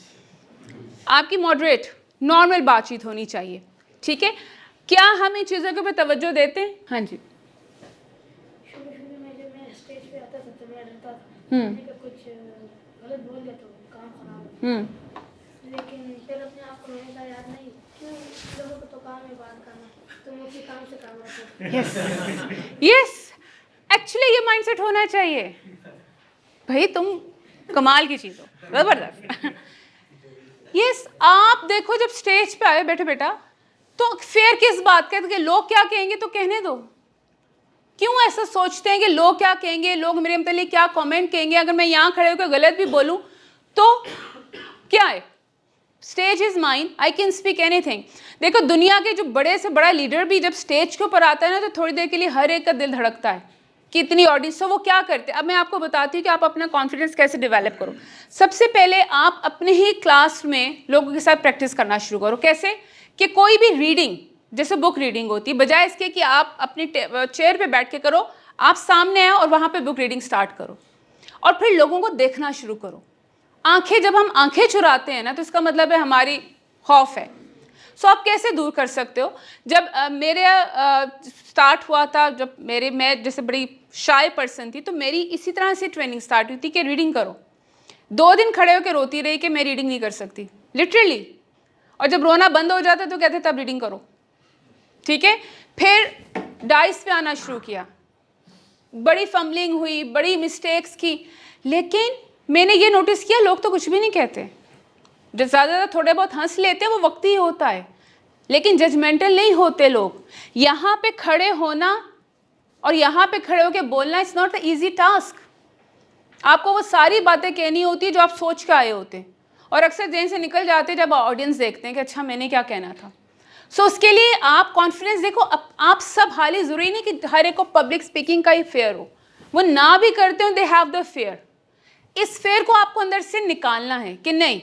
आपकी मॉडरेट नॉर्मल बातचीत होनी चाहिए, ठीक है? क्या हम इन चीज़ों के ऊपर तवज्जो देते हैं? हाँ जी। शुरू में जब मैं स्टेज पे आता था तो मैं डरता था, मैंने कहा कुछ गलत बोल दिया तो काम खराब हो। लेकिन फिर अपने आप को मैंने कहा यार नहीं, क्यों, लोगों को तो काम है बात करना, तुम उसी काम से काम रखो। यस, एक्चुअली ये माइंडसेट होना चाहिए। भाई तुम कमाल की चीज़ हो, ज़बरदस्त। यस, आप देखो जब स्टेज पे आए बैठे बेटा, तो फेयर किस बात का है कि लोग क्या कहेंगे तो कहने दो। क्यों ऐसा सोचते हैं कि लोग क्या कहेंगे, लोग मेरे मतलब क्या कमेंट कहेंगे, अगर मैं यहाँ खड़े होकर गलत भी बोलूँ तो क्या है? Stage is mine, I can speak anything. देखो दुनिया के जो बड़े से बड़ा लीडर भी जब स्टेज के ऊपर आता है ना, तो थोड़ी देर के लिए हर एक का दिल धड़कता है कि इतनी ऑडियंस। तो वो क्या करते हैं, अब मैं आपको बताती हूँ कि आप अपना कॉन्फिडेंस कैसे डेवलप करो। सबसे पहले आप अपने ही क्लास में लोगों के साथ प्रैक्टिस करना शुरू करो। कैसे? कि कोई भी रीडिंग, जैसे बुक रीडिंग होती है, बजाय इसके कि आप अपनी चेयर पे बैठ के करो, आप सामने आओ और वहाँ पे बुक रीडिंग स्टार्ट करो, और फिर लोगों को देखना शुरू करो। आंखें, जब हम आंखें चुराते हैं ना, तो इसका मतलब है हमारी खौफ है। सो आप कैसे दूर कर सकते हो? जब मेरे स्टार्ट हुआ था, जब मैं जैसे बड़ी शाय पर्सन थी, तो मेरी इसी तरह से ट्रेनिंग स्टार्ट हुई थी कि रीडिंग करो। 2 दिन खड़े होकर रोती रही कि मैं रीडिंग नहीं कर सकती, लिटरली। और जब रोना बंद हो जाता तो कहते तब रीडिंग करो, ठीक है? फिर डाइस पे आना शुरू किया, बड़ी फंबलिंग हुई, बड़ी मिस्टेक्स की, लेकिन मैंने ये नोटिस किया लोग तो कुछ भी नहीं कहते। जो ज़्यादा थोड़े बहुत हंस लेते हैं वो वक्त ही होता है, लेकिन जजमेंटल नहीं होते लोग। यहाँ पे खड़े होना और यहाँ पे खड़े होकर बोलना, it's not a easy task. आपको वो सारी बातें कहनी होती है जो आप सोच के आए होते हैं, और अक्सर जेन से निकल जाते हैं जब ऑडियंस देखते हैं कि अच्छा मैंने क्या कहना था। सो उसके लिए आप कॉन्फिडेंस देखो। आप सब हाली ज़रूरी नहीं कि हर एक को पब्लिक स्पीकिंग का ही फेयर हो, वो ना भी करते हो, दे हैव द फेयर। इस फेयर को आपको अंदर से निकालना है कि नहीं,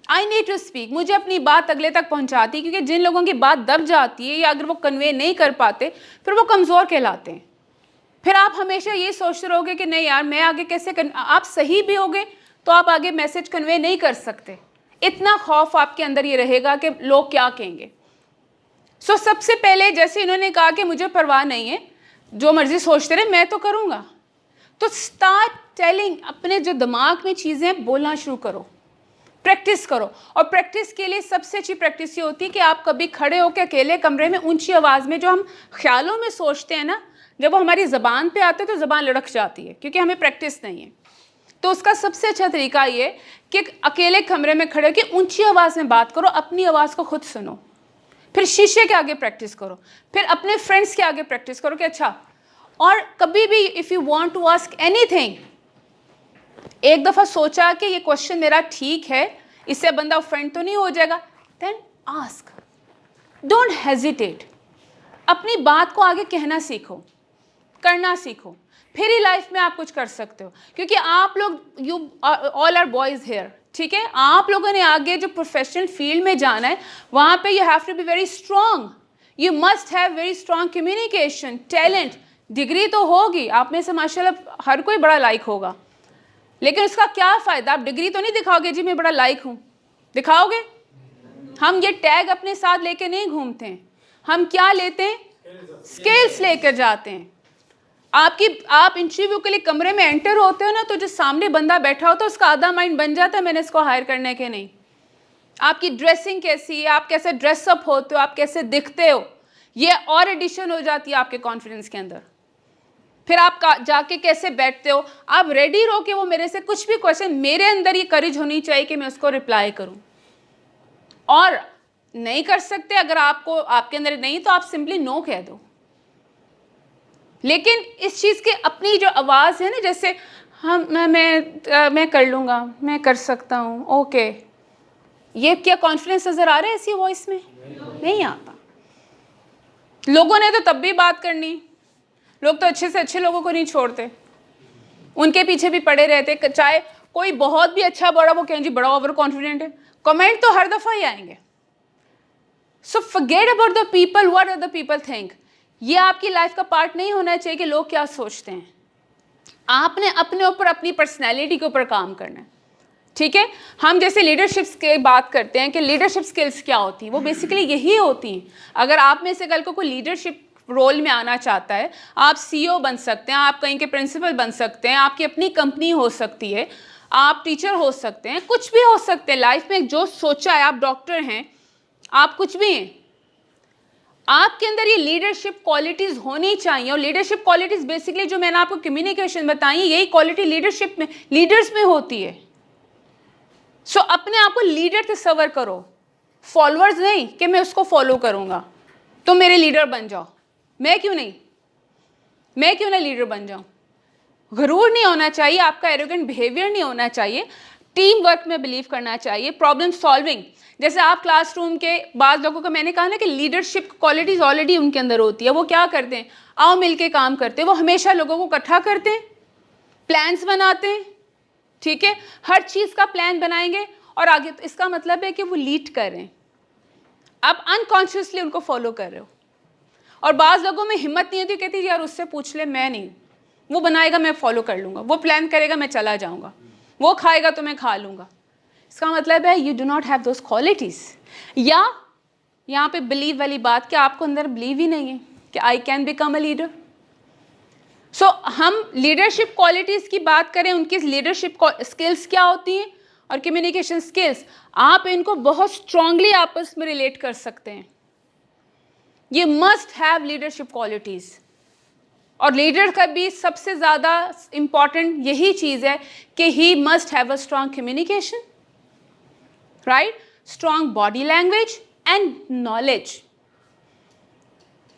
आई नीड टू स्पीक, मुझे अपनी बात अगले तक पहुंचाती है। क्योंकि जिन लोगों की बात दब जाती है या अगर वो कन्वे नहीं कर पाते, फिर वो कमज़ोर कहलाते हैं। फिर आप हमेशा ये सोचते रहोगे कि नहीं यार मैं आगे कैसे आप सही भी होगे तो आप आगे मैसेज कन्वे नहीं कर सकते। इतना खौफ आपके अंदर ये रहेगा कि लोग क्या कहेंगे। सो सबसे पहले, जैसे इन्होंने कहा कि मुझे परवाह नहीं है, जो मर्जी सोचते रहे, मैं तो करूँगा। तो स्टार्ट टेलिंग, अपने जो दिमाग में चीज़ें बोलना शुरू करो। प्रैक्टिस करो। और प्रैक्टिस के लिए सबसे अच्छी प्रैक्टिस ये होती है कि आप कभी खड़े होकर अकेले कमरे में ऊंची आवाज़ में जो हम ख्यालों में सोचते हैं ना, जब वो हमारी ज़बान पे आते हैं तो ज़बान लड़क जाती है, क्योंकि हमें प्रैक्टिस नहीं है। तो उसका सबसे अच्छा तरीका ये कि अकेले कमरे में खड़े होकर ऊंची आवाज़ में बात करो, अपनी आवाज़ को खुद सुनो, फिर शीशे के आगे प्रैक्टिस करो, फिर अपने फ्रेंड्स के आगे प्रैक्टिस करो कि अच्छा। और कभी भी if you want to ask anything, एक दफ़ा सोचा कि ये क्वेश्चन मेरा ठीक है, इससे बंदा ऑफेंड तो नहीं हो जाएगा, देन आस्क, डोंट हेजिटेट। अपनी बात को आगे कहना सीखो, करना सीखो, फिर ही लाइफ में आप कुछ कर सकते हो। क्योंकि आप लोग, you all are boys here, ठीक है, आप लोगों ने आगे जो प्रोफेशनल फील्ड में जाना है वहाँ पे you have to be very strong, you must have very strong communication, talent. Degree तो होगी आप में से माशाल्लाह हर कोई बड़ा लाइक होगा, लेकिन उसका क्या फ़ायदा? आप डिग्री तो नहीं दिखाओगे जी मैं बड़ा लाइक हूँ, दिखाओगे? हम ये टैग अपने साथ लेके नहीं घूमते हैं, हम क्या लेते हैं? स्किल्स लेकर जाते हैं। आप इंटरव्यू के लिए कमरे में एंटर होते हो ना, तो जो सामने बंदा बैठा होता है उसका आधा माइंड बन जाता है मैंने इसको हायर करने के नहीं। आपकी ड्रेसिंग कैसी है, आप कैसे ड्रेसअप होते हो, आप कैसे दिखते हो, ये और एडिशन हो जाती है आपके कॉन्फिडेंस के अंदर। फिर आप जाके कैसे बैठते हो, आप रेडी रहो कि वो मेरे से कुछ भी क्वेश्चन, मेरे अंदर ये करेज होनी चाहिए कि मैं उसको रिप्लाई करूं। और नहीं कर सकते अगर आपको आपके अंदर नहीं, तो आप सिंपली नो कह दो। लेकिन इस चीज़ की अपनी जो आवाज़ है ना, जैसे हम मैं कर लूँगा, मैं कर सकता हूँ, ओके, ये क्या कॉन्फिडेंस नज़र आ रहा है ऐसी वॉइस में? नहीं आता। लोगों ने तो तब भी बात करनी, लोग तो अच्छे से अच्छे लोगों को नहीं छोड़ते, उनके पीछे भी पड़े रहते, चाहे कोई बहुत भी अच्छा बड़ा, वो कहें जी बड़ा ओवर कॉन्फिडेंट है, कमेंट तो हर दफ़ा ही आएंगे। So forget about the people, what other people think. ये आपकी लाइफ का पार्ट नहीं होना चाहिए कि लोग क्या सोचते हैं। आपने अपने ऊपर, अपनी पर्सनैलिटी के ऊपर काम करना है, ठीक है। हम जैसे लीडरशिप्स की बात करते हैं कि लीडरशिप स्किल्स क्या होती हैं, वो बेसिकली यही होती हैं। अगर आप में से कल को कोई लीडरशिप रोल में आना चाहता है, आप CEO बन सकते हैं, आप कहीं के प्रिंसिपल बन सकते हैं, आपकी अपनी कंपनी हो सकती है, आप टीचर हो सकते हैं, कुछ भी हो सकते हैं लाइफ में। जो सोचा है, आप डॉक्टर हैं, आप कुछ भी हैं, आपके अंदर ये लीडरशिप क्वालिटीज़ होनी चाहिए। और लीडरशिप क्वालिटीज़ बेसिकली जो मैंने आपको कम्युनिकेशन बताई, यही क्वालिटी लीडरशिप में, लीडर्स में होती है। सो अपने आप को लीडर तस्वर करो, फॉलोअर्स नहीं कि मैं उसको फॉलो करूँगा तो मेरे लीडर बन जाओ। मैं क्यों ना लीडर बन जाऊँ? गरूर नहीं होना चाहिए, आपका एरोगेंट बिहेवियर नहीं होना चाहिए, टीम वर्क में बिलीव करना चाहिए, प्रॉब्लम सॉल्विंग। जैसे आप क्लासरूम के बाद लोगों को मैंने कहा ना कि लीडरशिप क्वालिटीज़ ऑलरेडी उनके अंदर होती है। वो क्या करते हैं? आओ मिल के काम करते हैं, वो हमेशा लोगों को इकट्ठा करते हैं, प्लान्स बनाते हैं, ठीक है, हर चीज़ का प्लान बनाएंगे और आगे। तो इसका मतलब है कि वो लीड कर रहे हैं, आप अनकॉन्शियसली उनको फॉलो कर रहे हो। और बाज़ लोगों में हिम्मत नहीं होती, कहती यार उससे पूछ ले, मैं नहीं, वो बनाएगा मैं फॉलो कर लूँगा, वो प्लान करेगा मैं चला जाऊँगा, वो खाएगा तो मैं खा लूँगा। इसका मतलब है you do not have those qualities. या यहाँ पे बिलीव वाली बात कि आपको अंदर बिलीव ही नहीं है कि I can become a leader. So हम लीडरशिप क्वालिटीज़ की बात करें, उनकी लीडरशिप स्किल्स क्या होती हैं और कम्युनिकेशन स्किल्स, आप इनको बहुत स्ट्रांगली आपस में रिलेट कर सकते हैं। ये मस्ट हैव लीडरशिप क्वालिटीज़। और लीडर का भी सबसे ज़्यादा इम्पॉर्टेंट यही चीज़ है कि he must have a strong communication, right, strong body language and knowledge.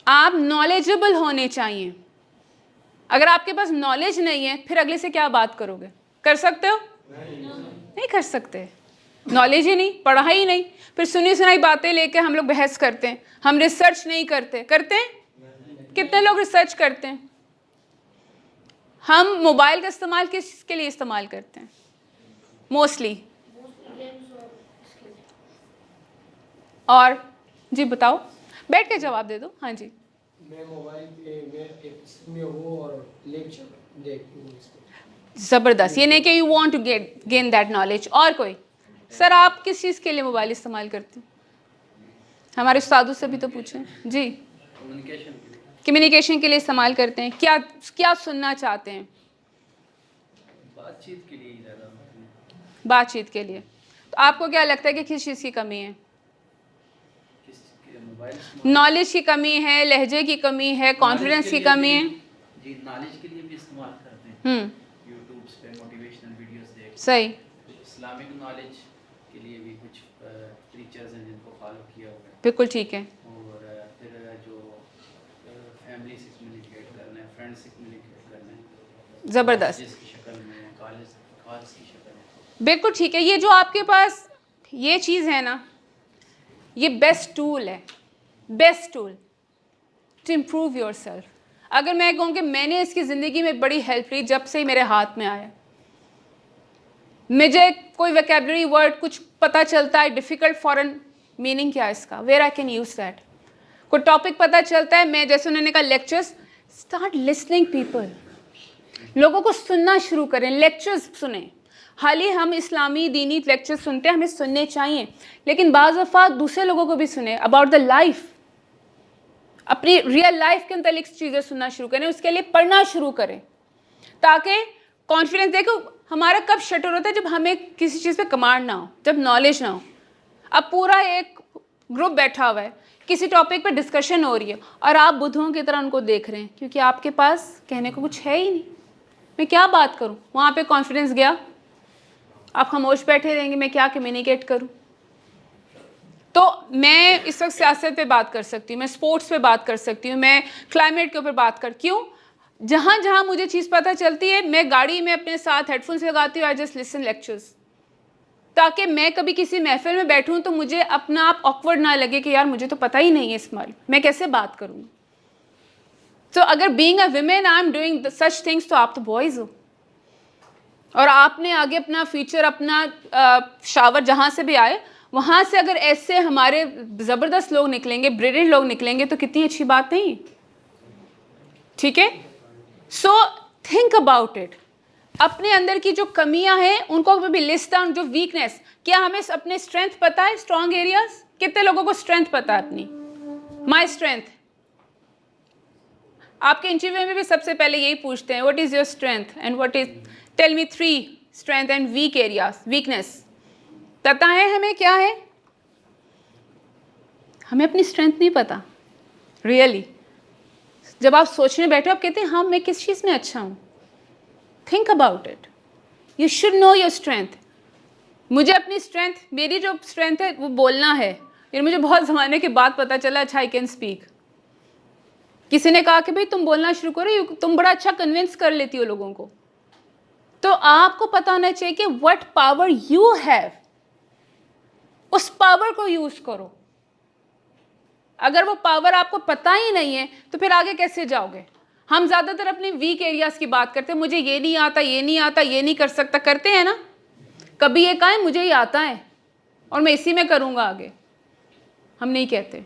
आप नॉलेजेबल होने चाहिए। अगर आपके पास नॉलेज नहीं है, फिर अगले से क्या बात करोगे? कर सकते हो? नहीं कर सकते। नॉलेज ही नहीं, पढ़ा ही नहीं, फिर सुनी सुनाई बातें लेके हम लोग बहस करते हैं, हम रिसर्च नहीं करते। करते हैं? कितने लोग रिसर्च करते हैं? हम मोबाइल का इस्तेमाल किसके लिए इस्तेमाल करते हैं? मोस्टली। और जी बताओ, बैठ के जवाब दे दो। हाँ जी। मैं मोबाइल पे में हूँ और लेक्चर देखती हूँ इसको। ज़बरदस्त। ये नहीं कि you want to gain that knowledge. और कोई? सर आप किस चीज़ के लिए मोबाइल इस्तेमाल करते हैं? हमारे उस्तादों से भी तो पूछें जी। कम्युनिकेशन के लिए इस्तेमाल करते हैं। क्या क्या सुनना चाहते हैं? बातचीत के लिए ज़्यादा। बातचीत के लिए। तो आपको क्या लगता है कि किस चीज़ की कमी है? मोबाइल नॉलेज की कमी है, लहजे की कमी है, कॉन्फिडेंस की कमी है? जी, नॉलेज के लिए भी इस्तेमाल करते हैं। हम्म, यूट्यूब पे मोटिवेशनल वीडियोस देख, सही। इस्लामिक नॉलेज के लिए भी कुछ टीचर्स हैं जिनको फॉलो किया हुआ है। बिल्कुल ठीक है। और फिर जो फैमिली से कम्युनिकेट करना है, फ्रेंड्स से कम्युनिकेट करना है, ज़बरदस्त, जिसकी शक्ल में, कॉलेज की शक्ल में। बिल्कुल ठीक है। ये जो आपके पास ये चीज़ है ना, ये बेस्ट टूल है, best tool to improve yourself. अगर मैं कहूँ कि मैंने इसकी ज़िंदगी में बड़ी हेल्प ली जब से ही मेरे हाथ में आया। मुझे कोई वोकैबुलरी वर्ड कुछ पता चलता है, डिफ़िकल्ट फॉरेन मीनिंग क्या है इसका, where I can use that. कोई टॉपिक पता चलता है, मैं जैसे उन्होंने कहा लेक्चर्स, स्टार्ट लिसनिंग पीपल, लोगों को सुनना शुरू करें, लेक्चर्स सुने। हाल ही हम इस्लामी दीनी लेक्चर सुनते हैं, हमें सुनने चाहिए, लेकिन बाज़ दफ़ा दूसरे लोगों को भी सुने अबाउट द लाइफ, अपनी रियल लाइफ के मुतालिक चीज़ें सुनना शुरू करें, उसके लिए पढ़ना शुरू करें, ताकि कॉन्फिडेंस। देखो हमारा कब शटर होता है, जब हमें किसी चीज़ पे कमांड ना हो, जब नॉलेज ना हो। अब पूरा एक ग्रुप बैठा हुआ है, किसी टॉपिक पे डिस्कशन हो रही है और आप बुद्धों की तरह उनको देख रहे हैं, क्योंकि आपके पास कहने को कुछ है ही नहीं। मैं क्या बात करूं? वहाँ पे कॉन्फिडेंस गया, आप खामोश बैठे रहेंगे, मैं क्या कम्युनिकेट करूं? तो मैं इस वक्त सियासत पे बात कर सकती हूँ, मैं स्पोर्ट्स पे बात कर सकती हूँ, मैं क्लाइमेट के ऊपर बात कर, क्यों? जहाँ जहाँ मुझे चीज़ पता चलती है, मैं गाड़ी में अपने साथ हेडफोन्स लगाती हूँ, आई जस्ट लिसन लेक्चर्स, ताकि मैं कभी किसी महफिल में बैठूँ तो मुझे अपना आप ऑकवर्ड ना लगे कि यार मुझे तो पता ही नहीं है इस माल, मैं कैसे बात करूँगी। तो अगर being a women I am doing such things, तो आप तो बॉयज़ हो और आपने आगे अपना फ्यूचर, अपना शावर जहाँ से भी आए वहाँ से अगर ऐसे हमारे ज़बरदस्त लोग निकलेंगे, ब्रिलियंट लोग निकलेंगे, तो कितनी अच्छी बात नहीं? ठीक है। So think about it. अपने अंदर की जो कमियां हैं उनको भी लिस्ट डाउन, जो वीकनेस, क्या हमें अपने स्ट्रेंथ पता है? स्ट्रॉन्ग एरियाज कितने लोगों को स्ट्रेंथ पता है अपनी? My strength. आपके इंटरव्यू में भी सबसे पहले यही पूछते हैं, what is your strength and what is, tell me 3 strength and weak areas, weakness. पता है हमें क्या है? हमें अपनी स्ट्रेंथ नहीं पता रियली। जब आप सोचने बैठे आप कहते हैं हाँ मैं किस चीज़ में अच्छा हूँ, think about it, you should know your strength. मुझे अपनी स्ट्रेंथ, मेरी जो स्ट्रेंथ है वो बोलना है। फिर मुझे बहुत ज़माने के बाद पता चला अच्छा आई कैन स्पीक। किसी ने कहा कि भाई तुम बोलना शुरू करो, तुम बड़ा अच्छा कन्विंस कर लेती हो लोगों को। तो आपको पता होना चाहिए कि व्हाट पावर यू हैव, उस पावर को यूज़ करो। अगर वो पावर आपको पता ही नहीं है तो फिर आगे कैसे जाओगे? हम ज़्यादातर अपने वीक एरियाज़ की बात करते हैं, मुझे ये नहीं आता, ये नहीं आता, ये नहीं कर सकता, करते हैं ना। कभी ये कहा है मुझे ये आता है और मैं इसी में करूँगा आगे? हम नहीं कहते।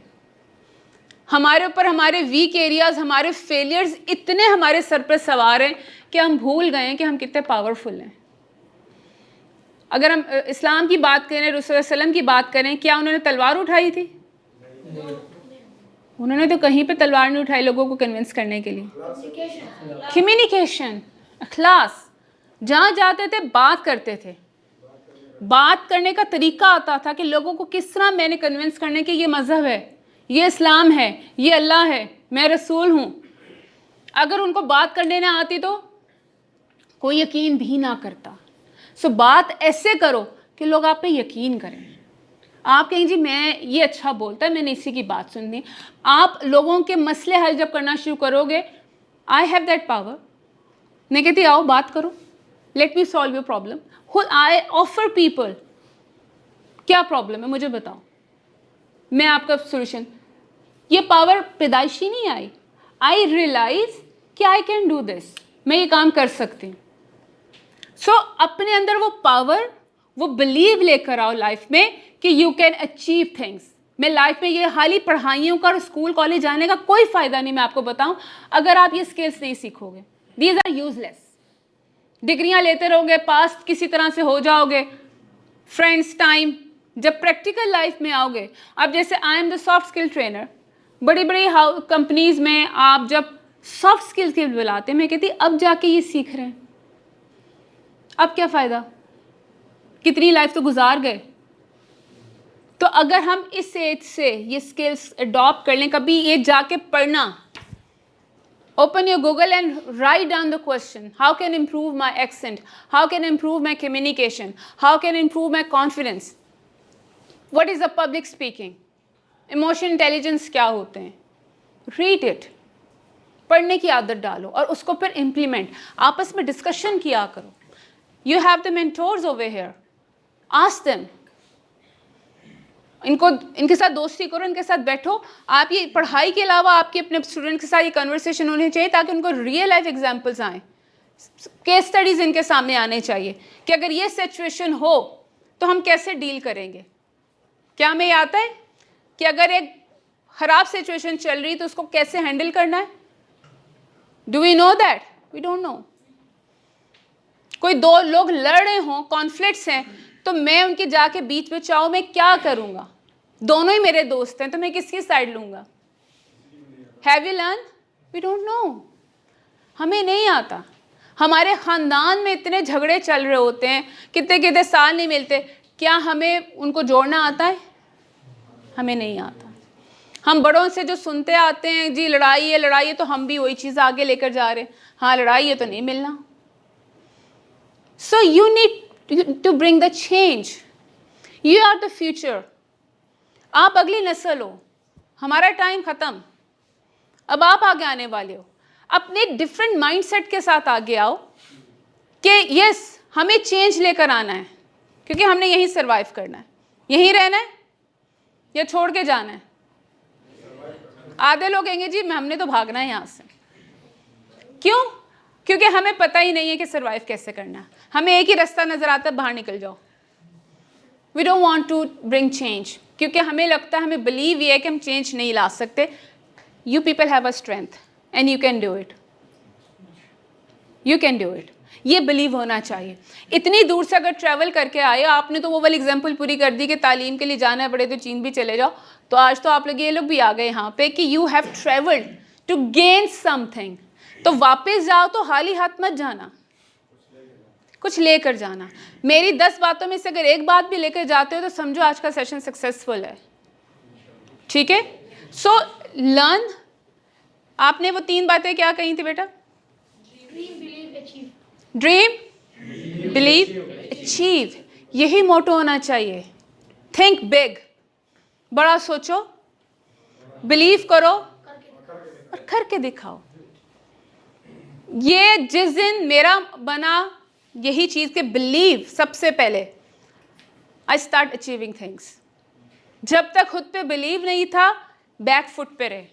हमारे ऊपर हमारे वीक एरियाज़, हमारे फेलियर्स इतने हमारे सर पर सवार हैं कि हम भूल गए हैं कि हम कितने पावरफुल हैं। अगर हम इस्लाम की बात करें, रसूल सल्लल्लाहु अलैहि वसल्लम की बात करें, क्या उन्होंने तलवार उठाई थी? उन्होंने तो कहीं पे तलवार नहीं उठाई लोगों को कन्विंस करने के लिए। कम्युनिकेशन, अखलास, जहाँ जाते थे बात करते थे, बात करने का तरीका आता था कि लोगों को किस तरह मैंने कन्विंस करने के ये मज़हब है, ये इस्लाम है, ये अल्लाह है, मैं रसूल हूँ। अगर उनको बात करने ना आती तो कोई यकीन भी ना करता। सो बात ऐसे करो कि लोग आप पे यकीन करें। आप कहें जी मैं ये अच्छा बोलता है, मैंने इसी की बात सुननी। आप लोगों के मसले हल जब करना शुरू करोगे, आई हैव दैट पावर। मैं कहती आओ बात करो, let me solve your problem. I offer people, क्या प्रॉब्लम है मुझे बताओ, मैं आपका सोल्यूशन। ये पावर पैदाइशी नहीं आई, आई रियलाइज कि आई कैन डू दिस, मैं ये काम कर सकती हूँ। सो अपने अंदर वो पावर, वो बिलीव लेकर आओ लाइफ में कि यू कैन अचीव थिंग्स। मैं लाइफ में ये हाल ही पढ़ाइयों का और स्कूल कॉलेज जाने का कोई फ़ायदा नहीं, मैं आपको बताऊं, अगर आप ये स्किल्स नहीं सीखोगे। These are useless. डिग्रियां लेते रहोगे, पास किसी तरह से हो जाओगे, फ्रेंड्स, टाइम, जब प्रैक्टिकल लाइफ में आओगे। अब जैसे I am the soft skill trainer, बड़ी बड़ी कंपनीज़ में आप जब सॉफ्ट स्किल्स के बुलाते हैं, मैं कहती अब जाके ये सीख रहे हैं, अब क्या फ़ायदा? कितनी लाइफ तो गुजार गए, तो अगर हम इस एज से ये स्किल्स अडॉप्ट कर लें, कभी ये जाके पढ़ना, open your Google and write down the question, how can improve my accent, how can improve my communication, how can improve my confidence, what is the public speaking, emotional intelligence क्या होते हैं, read it, पढ़ने की आदत डालो और उसको फिर implement, आपस में discussion किया करो. You have the mentors over here, ask them, इनके साथ दोस्ती करो, इनके साथ बैठो. आप ये पढ़ाई के अलावा आपके अपने स्टूडेंट के साथ ये कन्वर्सेशन होनी चाहिए ताकि उनको रियल लाइफ एग्जांपल्स आएँ, केस स्टडीज़ इनके सामने आने चाहिए कि अगर ये सिचुएशन हो तो हम कैसे डील करेंगे. क्या हमें आता है कि अगर एक ख़राब सिचुएशन चल रही तो उसको कैसे हैंडल करना है? Do we know that? We don't know. कोई दो लोग लड़ रहे हों, कॉन्फ्लिक्ट्स हैं, तो मैं उनके जाके बीच में चाहूँ, मैं क्या करूँगा? दोनों ही मेरे दोस्त हैं, तो मैं किसकी साइड लूँगा? Have you learn? We don't know. हमें नहीं आता. हमारे ख़ानदान में इतने झगड़े चल रहे होते हैं, कितने कितने साल नहीं मिलते. क्या हमें उनको जोड़ना आता है? हमें नहीं आता. हम बड़ों से जो सुनते आते हैं, जी लड़ाई है, तो हम भी वही चीज़ आगे लेकर जा रहे हैं. हाँ लड़ाई है तो नहीं मिलना. सो you need to bring the change. You are the future. आप अगली नस्ल हो. हमारा टाइम ख़त्म, अब आप आगे आने वाले हो. अपने डिफरेंट माइंडसेट के साथ आगे आओ कि यस हमें चेंज लेकर आना है, क्योंकि हमने यहीं सरवाइव करना है. यहीं रहना है या छोड़ के जाना है? आधे लोग कहेंगे जी हमने तो भागना है यहाँ से. क्यों? क्योंकि हमें पता ही नहीं है कि सरवाइव कैसे करना है. हमें एक ही रास्ता नज़र आता है, बाहर निकल जाओ. We don't want to bring change, क्योंकि हमें लगता है, हमें बिलीव ये है कि हम चेंज नहीं ला सकते. You people have a strength and you can do it. You can do it. ये बिलीव होना चाहिए. इतनी दूर से अगर ट्रैवल करके आए, आपने तो वो वाली एग्जाम्पल पूरी कर दी कि तालीम के लिए जाना पड़े तो चीन भी चले जाओ. तो आज तो आप लोग ये लोग भी आ गए यहाँ पे कि you have travelled to gain something. तो वापस जाओ तो खाली हाथ मत जाना, कुछ लेकर जाना. मेरी 10 बातों में से अगर एक बात भी लेकर जाते हो तो समझो आज का सेशन सक्सेसफुल है. ठीक है? So learn. आपने वो 3 बातें क्या कही थी बेटा? Dream, believe, achieve. Dream, believe, achieve. यही मोटो होना चाहिए. थिंक बिग, बड़ा सोचो, बिलीव करो और करके दिखाओ. ये जिस दिन मेरा बना यही चीज़ के बिलीव, सबसे पहले आई स्टार्ट अचीविंग थिंग्स. जब तक खुद पे बिलीव नहीं था, बैक फुट पे रहे,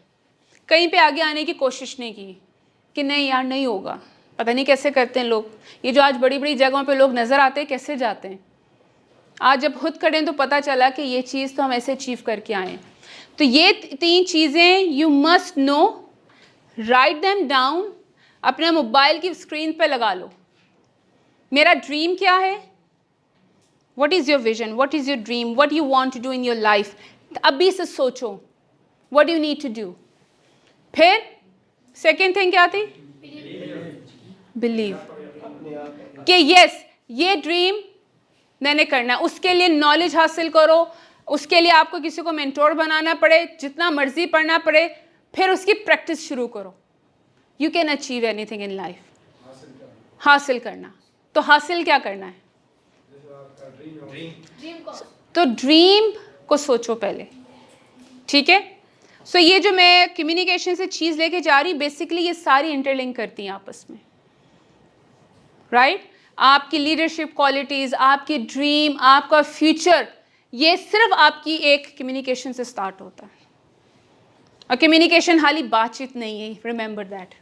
कहीं पे आगे आने की कोशिश नहीं की कि नहीं यार नहीं होगा. पता नहीं कैसे करते हैं लोग. ये जो आज बड़ी बड़ी जगहों पे लोग नज़र आते हैं, कैसे जाते हैं. आज जब खुद खड़े तो पता चला कि ये चीज़ तो हम ऐसे अचीव करके आए. तो ये 3 चीज़ें you must know. Write them down, अपने मोबाइल की स्क्रीन पे लगा लो. मेरा ड्रीम क्या है? What is your vision? What is your dream? What you want to do in your life? अभी से सोचो what you need to do. फिर सेकेंड थिंग क्या थी? बिलीव कि यस ये ड्रीम मैंने करना है. उसके लिए नॉलेज हासिल करो, उसके लिए आपको किसी को मेंटोर बनाना पड़े, जितना मर्जी पढ़ना पड़े, फिर उसकी प्रैक्टिस शुरू करो. You can achieve anything in life. हासिल करना. तो हासिल क्या करना है? ड्रीम को. तो ड्रीम को सोचो पहले. ठीक है? सो ये जो मैं कम्युनिकेशन से चीज़ लेके जा रही, बेसिकली ये सारी इंटरलिंक करती हैं आपस में. राइट? आपकी लीडरशिप क्वालिटीज़, आपकी ड्रीम, आपका फ्यूचर, ये सिर्फ आपकी एक कम्युनिकेशन से स्टार्ट होता है. और कम्युनिकेशन खाली बातचीत नहीं है. रिमेंबर दैट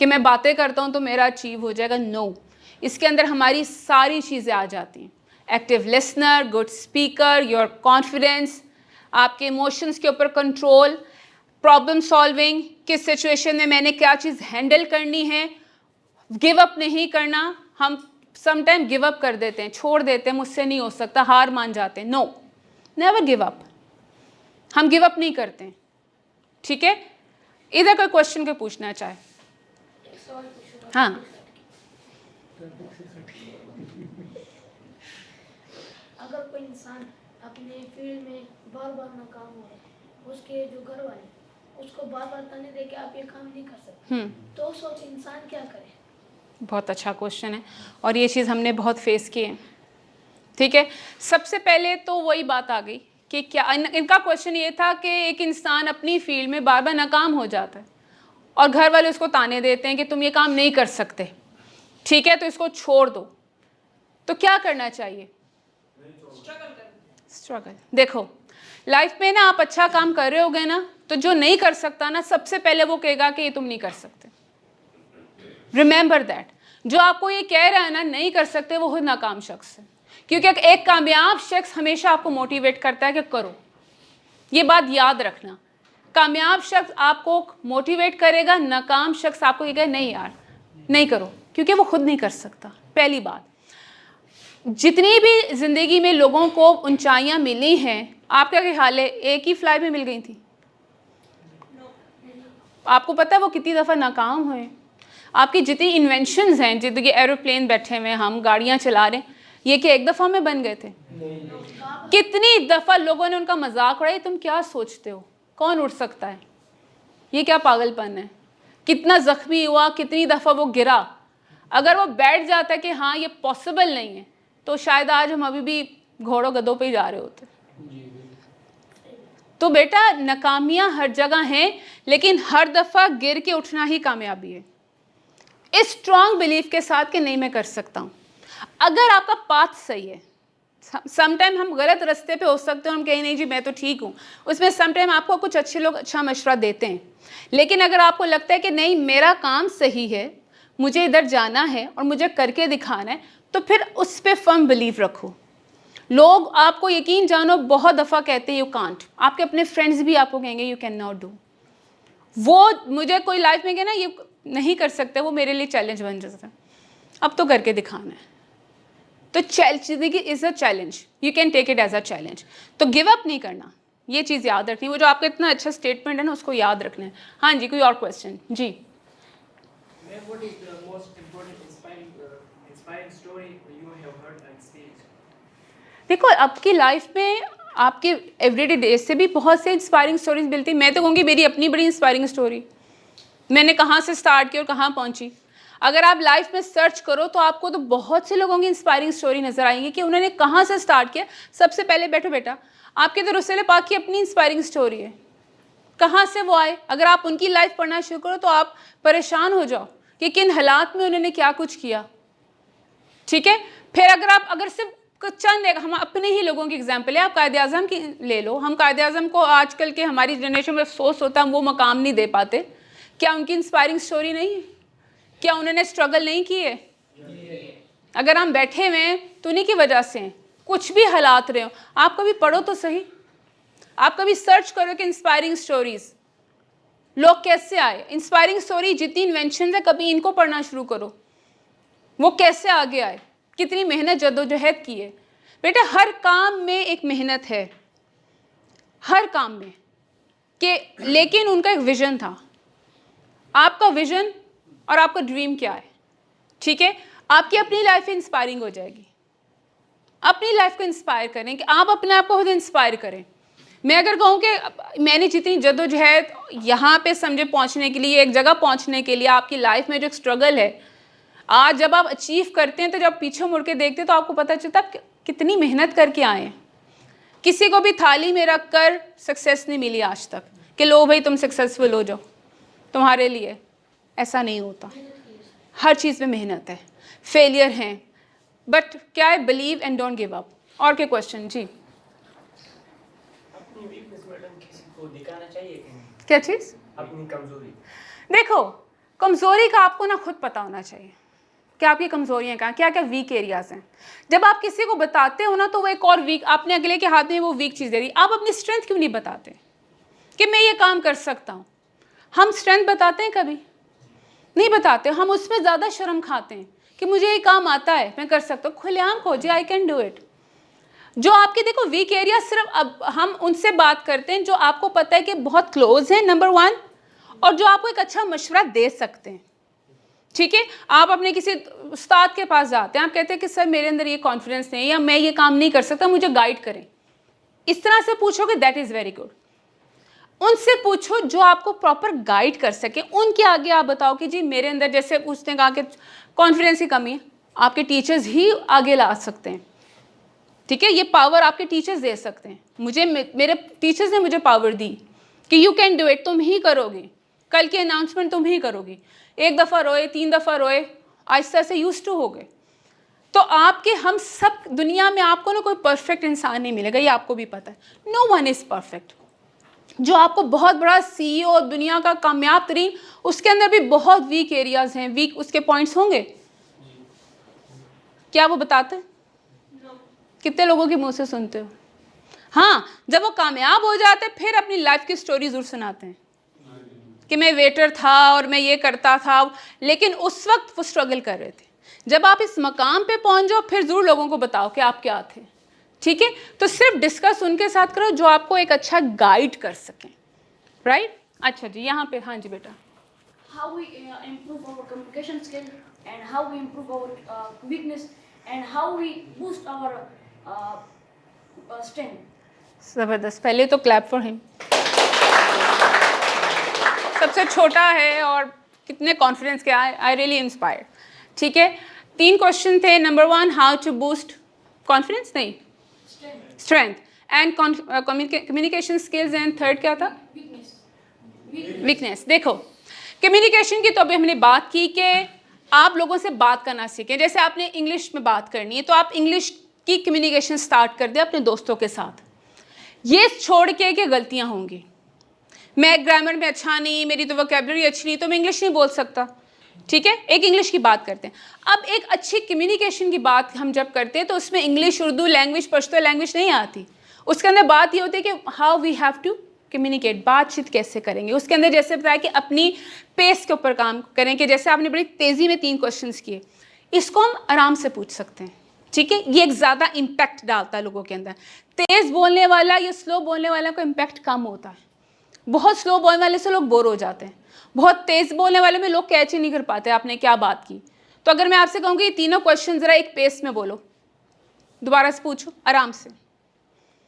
कि मैं बातें करता हूँ तो मेरा अचीव हो जाएगा. नो, इसके अंदर हमारी सारी चीज़ें आ जाती हैं. Active listener, good speaker, your confidence, आपके इमोशंस के ऊपर कंट्रोल, प्रॉब्लम सॉल्विंग, किस सिचुएशन में मैंने क्या चीज़ हैंडल करनी है, गिव अप नहीं करना. हम समटाइम गिव अप कर देते हैं, छोड़ देते हैं, मुझसे नहीं हो सकता, हार मान जाते हैं. No, never give up. हम गिव अप नहीं करते हैं. ठीक है? इधर कोई क्वेश्चन के पूछना चाहे? हाँ. अगर कोई इंसान अपने फील्ड में बार बार नाकाम हो रहे हैं, उसके जो घर वाले उसको बार बार ताने दे के आप ये काम नहीं कर सकते, तो उस वक्त इंसान क्या करे? बहुत अच्छा क्वेश्चन है और ये चीज़ हमने बहुत फेस की है। ठीक है, सबसे पहले तो वही बात आ गई कि क्या इनका क्वेश्चन ये था कि एक इंसान अपनी फील्ड में बार बार नाकाम हो जाता है और घर वाले उसको ताने देते हैं कि तुम ये काम नहीं कर सकते, ठीक है, तो इसको छोड़ दो। तो क्या करना चाहिए? स्ट्रगल। देखो, लाइफ में ना आप अच्छा काम कर रहे होगे ना, तो जो नहीं कर सकता ना, सबसे पहले वो कहेगा कि ये तुम नहीं कर सकते। Remember that. जो आपको ये कह रहा है ना नहीं कर सकते, वो खुद नाकाम शख्स है, क्योंकि एक कामयाब शख्स हमेशा आपको मोटिवेट करता है कि करो। ये बात याद रखना, कामयाब शख्स आपको मोटिवेट करेगा, नाकाम शख्स आपको ये कहे नहीं यार नहीं करो, क्योंकि वो खुद नहीं कर सकता। पहली बात, जितनी भी ज़िंदगी में लोगों को ऊंचाइयां मिली हैं, आपका क्या ख्याल है एक ही फ्लाइट में मिल गई थी? आपको पता है वो कितनी दफ़ा नाकाम हुए? आपकी जितनी इन्वेंशंस हैं, जितने एरोप्लेन बैठे हुए, हम गाड़ियाँ चला रहे हैं, ये क्या एक दफ़ा में बन गए थे? कितनी दफ़ा लोगों ने उनका मजाक उड़ाया, तुम क्या सोचते हो कौन उड़ सकता है, ये क्या पागलपन है? कितना ज़ख्मी हुआ, कितनी दफ़ा वो गिरा। अगर वो बैठ जाता है कि हाँ ये पॉसिबल नहीं है, तो शायद आज हम अभी भी घोड़ों गधों पे ही जा रहे होते। तो बेटा, नाकामियाँ हर जगह हैं, लेकिन हर दफ़ा गिर के उठना ही कामयाबी है। इस स्ट्रॉन्ग बिलीफ के साथ कि नहीं मैं कर सकता हूँ। अगर आपका पाथ सही है, समटाइम हम गलत रास्ते पे हो सकते हैं, हम कहें नहीं जी मैं तो ठीक हूँ, उसमें समटाइम आपको कुछ अच्छे लोग अच्छा मशवरा देते हैं, लेकिन अगर आपको लगता है कि नहीं मेरा काम सही है, मुझे इधर जाना है और मुझे करके दिखाना है, तो फिर उस पर फर्म बिलीव रखो। लोग आपको यकीन जानो बहुत दफ़ा कहते हैं यू कांट, आपके अपने फ्रेंड्स भी आपको कहेंगे यू कैन नॉट डू। वो मुझे कोई लाइफ में कहे ना ये नहीं कर सकते, वो मेरे लिए चैलेंज बन जाता है, अब तो करके दिखाना है। तो जिंदगी is a challenge, you can take it as a challenge. तो गिव अप नहीं करना, ये चीज़ याद रखनी। वो जो आपका इतना अच्छा स्टेटमेंट है ना, उसको याद रखना है। हाँ जी, कोई और क्वेश्चन? जी। What is the most important inspiring story you have heard on stage? देखो, आपकी लाइफ में आपके एवरीडे डेज से भी बहुत से इंस्पायरिंग स्टोरीज मिलती हैं। मैं तो कहूँगी मेरी अपनी बड़ी इंस्पायरिंग स्टोरी, मैंने कहाँ से स्टार्ट की और कहाँ पहुँची। अगर आप लाइफ में सर्च करो तो आपको तो बहुत से लोगों की इंस्पायरिंग स्टोरी नज़र आएंगी कि उन्होंने कहाँ से स्टार्ट किया। सबसे पहले बैठो बेटा, आपके तो रसूल पाक की अपनी इंस्पायरिंग स्टोरी है, कहाँ से वो आए। अगर आप उनकी लाइफ पढ़ना शुरू करो तो आप परेशान हो जाओ कि किन हालात में उन्होंने क्या कुछ किया। ठीक है, फिर अगर सिर्फ चंद हम अपने ही लोगों की एग्जाम्पल है, आप कायदे आज़म की ले लो। हम कायदे आज़म को आजकल के हमारी जनरेशन में अफसोस होता है हम वो मकाम नहीं दे पाते। क्या उनकी इंस्पायरिंग स्टोरी नहीं है? क्या उन्होंने स्ट्रगल नहीं किए? अगर हम बैठे हुए हैं तो उन्हीं की वजह से हैं। कुछ भी हालात रहे हो, आप कभी पढ़ो तो सही, आप कभी सर्च करो कि इंस्पायरिंग स्टोरीज लोग कैसे आए। इंस्पायरिंग स्टोरी जितनी इन्वेंशन है, कभी इनको पढ़ना शुरू करो, वो कैसे आगे आए, कितनी मेहनत जद्दोजहद की है। बेटा, हर काम में एक मेहनत है, हर काम में कि, लेकिन उनका एक विजन था। आपका विजन और आपका ड्रीम क्या है? ठीक है, आपकी अपनी लाइफ इंस्पायरिंग हो जाएगी। अपनी लाइफ को इंस्पायर करें कि आप अपने आप को खुद इंस्पायर करें। मैं अगर कहूँ कि मैंने जितनी जद्दोजहद यहाँ पे समझे पहुँचने के लिए, एक जगह पहुँचने के लिए, आपकी लाइफ में जो स्ट्रगल है, आज जब आप अचीव करते हैं तो जब पीछे मुड़ के देखते हैं तो आपको पता चलता है आप कितनी मेहनत करके आए हैं। किसी को भी थाली में रख कर सक्सेस नहीं मिली आज तक कि लो भाई तुम सक्सेसफुल हो जाओ, तुम्हारे लिए ऐसा नहीं होता। हर चीज़ में मेहनत है, फेलियर हैं, बट क्या है, believe and don't give up. और क्या क्वेश्चन? जी। अपनी वीकनेस मैडम किसी को दिखाना चाहिए कि नहीं? क्या चीज़? अपनी कमजोरी। देखो, कमज़ोरी का आपको ना खुद पता होना चाहिए कि आपकी कमज़ोरियाँ कहाँ, क्या क्या वीक एरियाज़ हैं। जब आप किसी को बताते हो ना तो वो एक और वीक, आपने अगले के हाथ में वो वीक चीज़ दे दी। आप अपनी स्ट्रेंथ क्यों नहीं बताते कि मैं ये काम कर सकता हूँ? हम स्ट्रेंथ बताते हैं? कभी नहीं बताते। हम उसमें ज़्यादा शर्म खाते हैं कि मुझे ये काम आता है, मैं कर सकता हूँ। खुलेआम खोजिए, आई कैन डू इट। जो आपके देखो वीक एरिया, सिर्फ अब हम उनसे बात करते हैं जो आपको पता है कि बहुत क्लोज है, नंबर 1, और जो आपको एक अच्छा मशवरा दे सकते हैं। ठीक है, आप अपने किसी उस्ताद के पास जाते हैं, आप कहते हैं कि सर मेरे अंदर ये कॉन्फिडेंस नहीं है या मैं ये काम नहीं कर सकता, मुझे गाइड करें। इस तरह से पूछोगे दैट इज़ वेरी गुड। उनसे पूछो जो आपको प्रॉपर गाइड कर सके। उनके आगे आप बताओ कि जी मेरे अंदर, जैसे उसने कहा कि कॉन्फिडेंस की कमी है, आपके टीचर्स ही आगे ला सकते हैं, ठीक है। ये पावर आपके टीचर्स दे सकते हैं। मेरे टीचर्स ने मुझे पावर दी कि यू कैन डू इट, तुम ही करोगे, कल की अनाउंसमेंट तुम ही करोगी। 1 दफ़ा रोए, 3 दफ़ा रोए, आहिस्ता से यूज्ड टू हो गए। तो आपके, हम सब दुनिया में आपको ना कोई परफेक्ट इंसान नहीं मिलेगा, ये आपको भी पता है। No one is perfect. जो आपको बहुत बड़ा CEO दुनिया का कामयाब तरीन, उसके अंदर भी बहुत वीक एरियाज हैं, वीक उसके पॉइंट्स होंगे। क्या वो बताते हैं? कितने लोगों के मुंह से सुनते हो? हाँ, जब वो कामयाब हो जाते हैं फिर अपनी लाइफ की स्टोरी ज़रूर सुनाते हैं कि मैं वेटर था और मैं ये करता था, लेकिन उस वक्त वो स्ट्रगल कर रहे थे। जब आप इस मकाम पे पहुंच जाओ फिर ज़रूर लोगों को बताओ कि आप क्या थे, ठीक है। तो सिर्फ डिस्कस उनके साथ करो जो आपको एक अच्छा गाइड कर सकें, राइट। अच्छा जी, यहाँ पे, हाँ जी बेटा। How we improve our communication skill and how we improve our weakness and how we boost our strength. ज़बरदस्त, पहले तो क्लैप फॉर हिम। सबसे छोटा है और कितने कॉन्फिडेंस के, आई रियली इंस्पायर्ड, ठीक है। 3 क्वेश्चन थे। Number 1, how to boost confidence, नहीं strength and communication skills, and third क्या था? वीकनेस। देखो, कम्युनिकेशन की तो अभी हमने बात की कि आप लोगों से बात करना सीखें। जैसे आपने इंग्लिश में बात करनी है तो आप इंग्लिश की कम्युनिकेशन स्टार्ट कर दें अपने दोस्तों के साथ। ये छोड़ के कि गलतियां होंगी, मैं ग्रामर में अच्छा नहीं, मेरी तो वोकैबुलरी अच्छी नहीं, तो मैं इंग्लिश नहीं बोल सकता, ठीक है। एक इंग्लिश की बात करते हैं। अब एक अच्छी कम्युनिकेशन की बात हम जब करते हैं तो उसमें English, Urdu language, Pashto language नहीं आती। उसके अंदर बात ये होती है कि how we have to communicate, बातचीत कैसे करेंगे। उसके अंदर जैसे बताया कि अपनी पेस के ऊपर काम करें, कि जैसे आपने बड़ी तेज़ी में 3 क्वेश्चंस किए, इसको हम आराम से पूछ सकते हैं, ठीक है। ये एक ज़्यादा इम्पैक्ट डालता है लोगों के अंदर। तेज़ बोलने वाला या स्लो बोलने वाला को इम्पैक्ट कम होता है। बहुत स्लो बोलने वाले से लोग बोर हो जाते हैं, बहुत तेज़ बोलने वाले में लोग कैच ही नहीं कर पाते आपने क्या बात की। तो अगर मैं आपसे कहूँगी ये तीनों क्वेश्चन ज़रा एक पेस में बोलो, दोबारा से पूछो आराम से।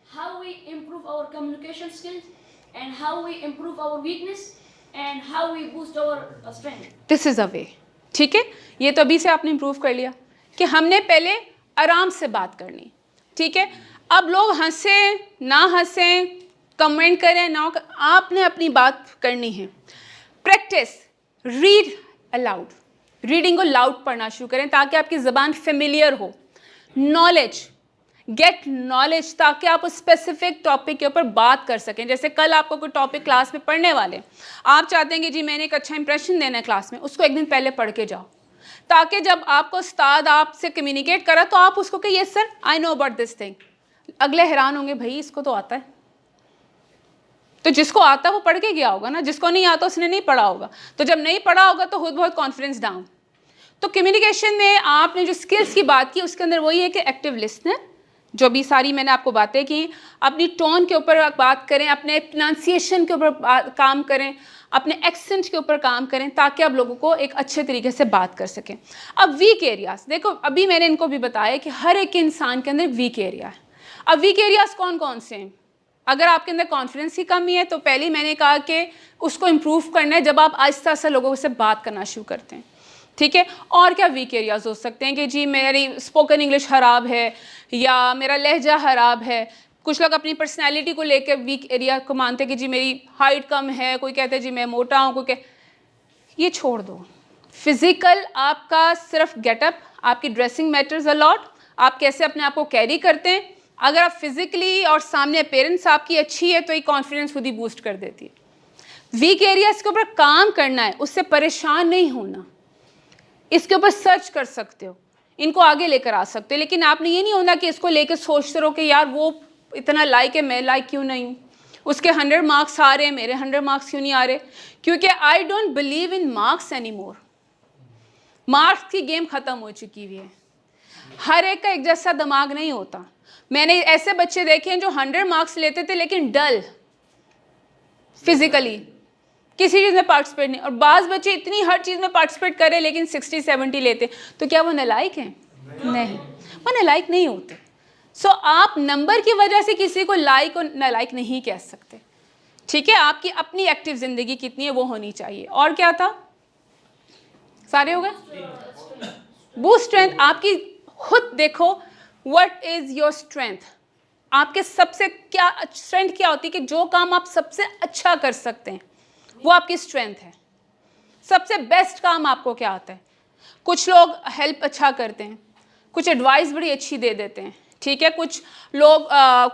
How we improve our communication skills and how we improve our weakness and how we boost our strength. This is a way, ठीक है। ये तो अभी से आपने इम्प्रूव कर लिया कि हमने पहले आराम से बात करनी, ठीक है। अब लोग हंसें ना हंसें, कमेंट करें ना, आपने अपनी बात करनी है। प्रैक्टिस, रीड अलाउड, रीडिंग को लाउड पढ़ना शुरू करें ताकि आपकी ज़बान फेमिलियर हो। नॉलेज, गेट नॉलेज, ताकि आप उस स्पेसिफिक टॉपिक के ऊपर बात कर सकें। जैसे कल आपको कोई टॉपिक क्लास में पढ़ने वाले, आप चाहते हैं कि जी मैंने एक अच्छा इंप्रेशन देना है क्लास में, उसको एक दिन पहले पढ़ के जाओ, ताकि जब आपको उस्ताद आपसे कम्युनिकेट करा तो आप उसको कहिए yes sir I know about this thing. अगले हैरान होंगे, भाई इसको तो आता है। तो जिसको आता है वो पढ़ के गया होगा ना, जिसको नहीं आता उसने नहीं पढ़ा होगा। तो जब नहीं पढ़ा होगा तो खुद बहुत कॉन्फिडेंस डाउन। तो कम्युनिकेशन में आपने जो स्किल्स की बात की उसके अंदर वही है कि एक्टिव लिसनर, जो भी सारी मैंने आपको बातें की, अपनी टोन के ऊपर बात करें, अपने प्रोनाउंसिएशन के ऊपर काम करें, अपने एक्सेंट के ऊपर काम करें, ताकि आप लोगों को एक अच्छे तरीके से बात कर सकें। अब वीक एरियाज देखो, अभी मैंने इनको भी बताया कि हर एक इंसान के अंदर वीक एरिया है। अब वीक एरियाज कौन कौन से हैं? अगर आपके अंदर कॉन्फिडेंस की कमी है तो पहले मैंने कहा कि उसको इम्प्रूव करना है जब आप आहिस्ता आहिस्ता लोगों से बात करना शुरू करते हैं, ठीक है। और क्या वीक एरियाज हो सकते हैं कि जी मेरी स्पोकन इंग्लिश ख़राब है या मेरा लहजा ख़राब है। कुछ लोग अपनी पर्सनैलिटी को लेकर वीक एरिया को मानते हैं कि जी मेरी हाइट कम है, कोई कहते हैं जी मैं मोटा हूँ, कोई कह, ये छोड़ दो। फिज़िकल आपका सिर्फ गेटअप, आपकी ड्रेसिंग मैटर्स अ लॉट, आप कैसे अपने आप को कैरी करते हैं। अगर आप फिज़िकली और सामने अपेरेंस आपकी अच्छी है तो ये कॉन्फिडेंस खुद ही बूस्ट कर देती है। वीक एरियाज़ के ऊपर काम करना है, उससे परेशान नहीं होना, इसके ऊपर सर्च कर सकते हो, इनको आगे लेकर आ सकते हो। लेकिन आपने ये नहीं होना कि इसको लेकर सोचते रहो कि यार वो इतना लाइक है, मैं लाइक क्यों नहीं हूँ, उसके 100 मार्क्स आ रहे हैं, मेरे 100 मार्क्स क्यों नहीं आ रहे। क्योंकि I don't believe in marks any more. Marks की गेम ख़त्म हो चुकी हुई है। हर एक का एक जैसा दिमाग नहीं होता। मैंने ऐसे बच्चे देखे हैं जो 100 मार्क्स लेते थे लेकिन डल, फिजिकली किसी चीज़ में पार्टिसिपेट नहीं, और बाज़ बच्चे इतनी हर चीज़ में पार्टिसिपेट करें लेकिन 60-70 लेते, तो क्या वो नालायक हैं? नहीं, वो नालायक नहीं होते। सो आप नंबर की वजह से किसी को लाइक और ना लाइक नहीं कह सकते, ठीक है। आपकी अपनी एक्टिव ज़िंदगी कितनी है वो होनी चाहिए। और क्या था, सारे हो गए। बूस्ट स्ट्रेंथ, आपकी खुद देखो व्हाट इज़ योर स्ट्रेंथ, आपके सबसे क्या स्ट्रेंथ क्या होती है कि जो काम आप सबसे अच्छा कर सकते हैं वो आपकी स्ट्रेंथ है। सबसे बेस्ट काम आपको क्या आता है? कुछ लोग हेल्प अच्छा करते हैं, कुछ एडवाइस बड़ी अच्छी दे देते हैं, ठीक है। कुछ लोग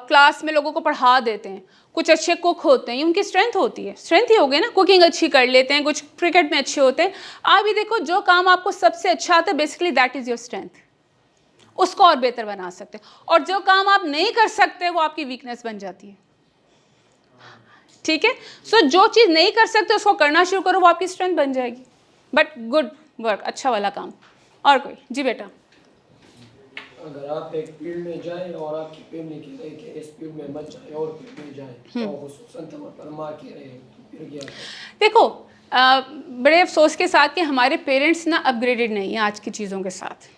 क्लास में लोगों को पढ़ा देते हैं, कुछ अच्छे कुक होते हैं, ये उनकी स्ट्रेंथ होती है। स्ट्रेंथ ही हो गई ना, कुकिंग अच्छी कर लेते हैं, कुछ क्रिकेट में अच्छे होते हैं। आप भी देखो जो काम आपको सबसे अच्छा आता है basically that is your strength, उसको और बेहतर बना सकते हैं। और जो काम आप नहीं कर सकते वो आपकी वीकनेस बन जाती है, ठीक है। सो जो चीज़ नहीं कर सकते उसको करना शुरू करो, वो आपकी स्ट्रेंथ बन जाएगी। बट गुड वर्क, अच्छा वाला काम। और कोई? जी बेटा। अगर आप एक फील्ड में जाए और आपकी फैमिली कह रहे कि इस फील्ड में मत जाए और फील्ड में जाए, तो खुसूसन तौर पर माँ कह रहे हैं, तो फिर क्या करें? देखो बड़े अफसोस के साथ कि हमारे पेरेंट्स ना अपग्रेडेड नहीं हैं आज की चीज़ों के साथ,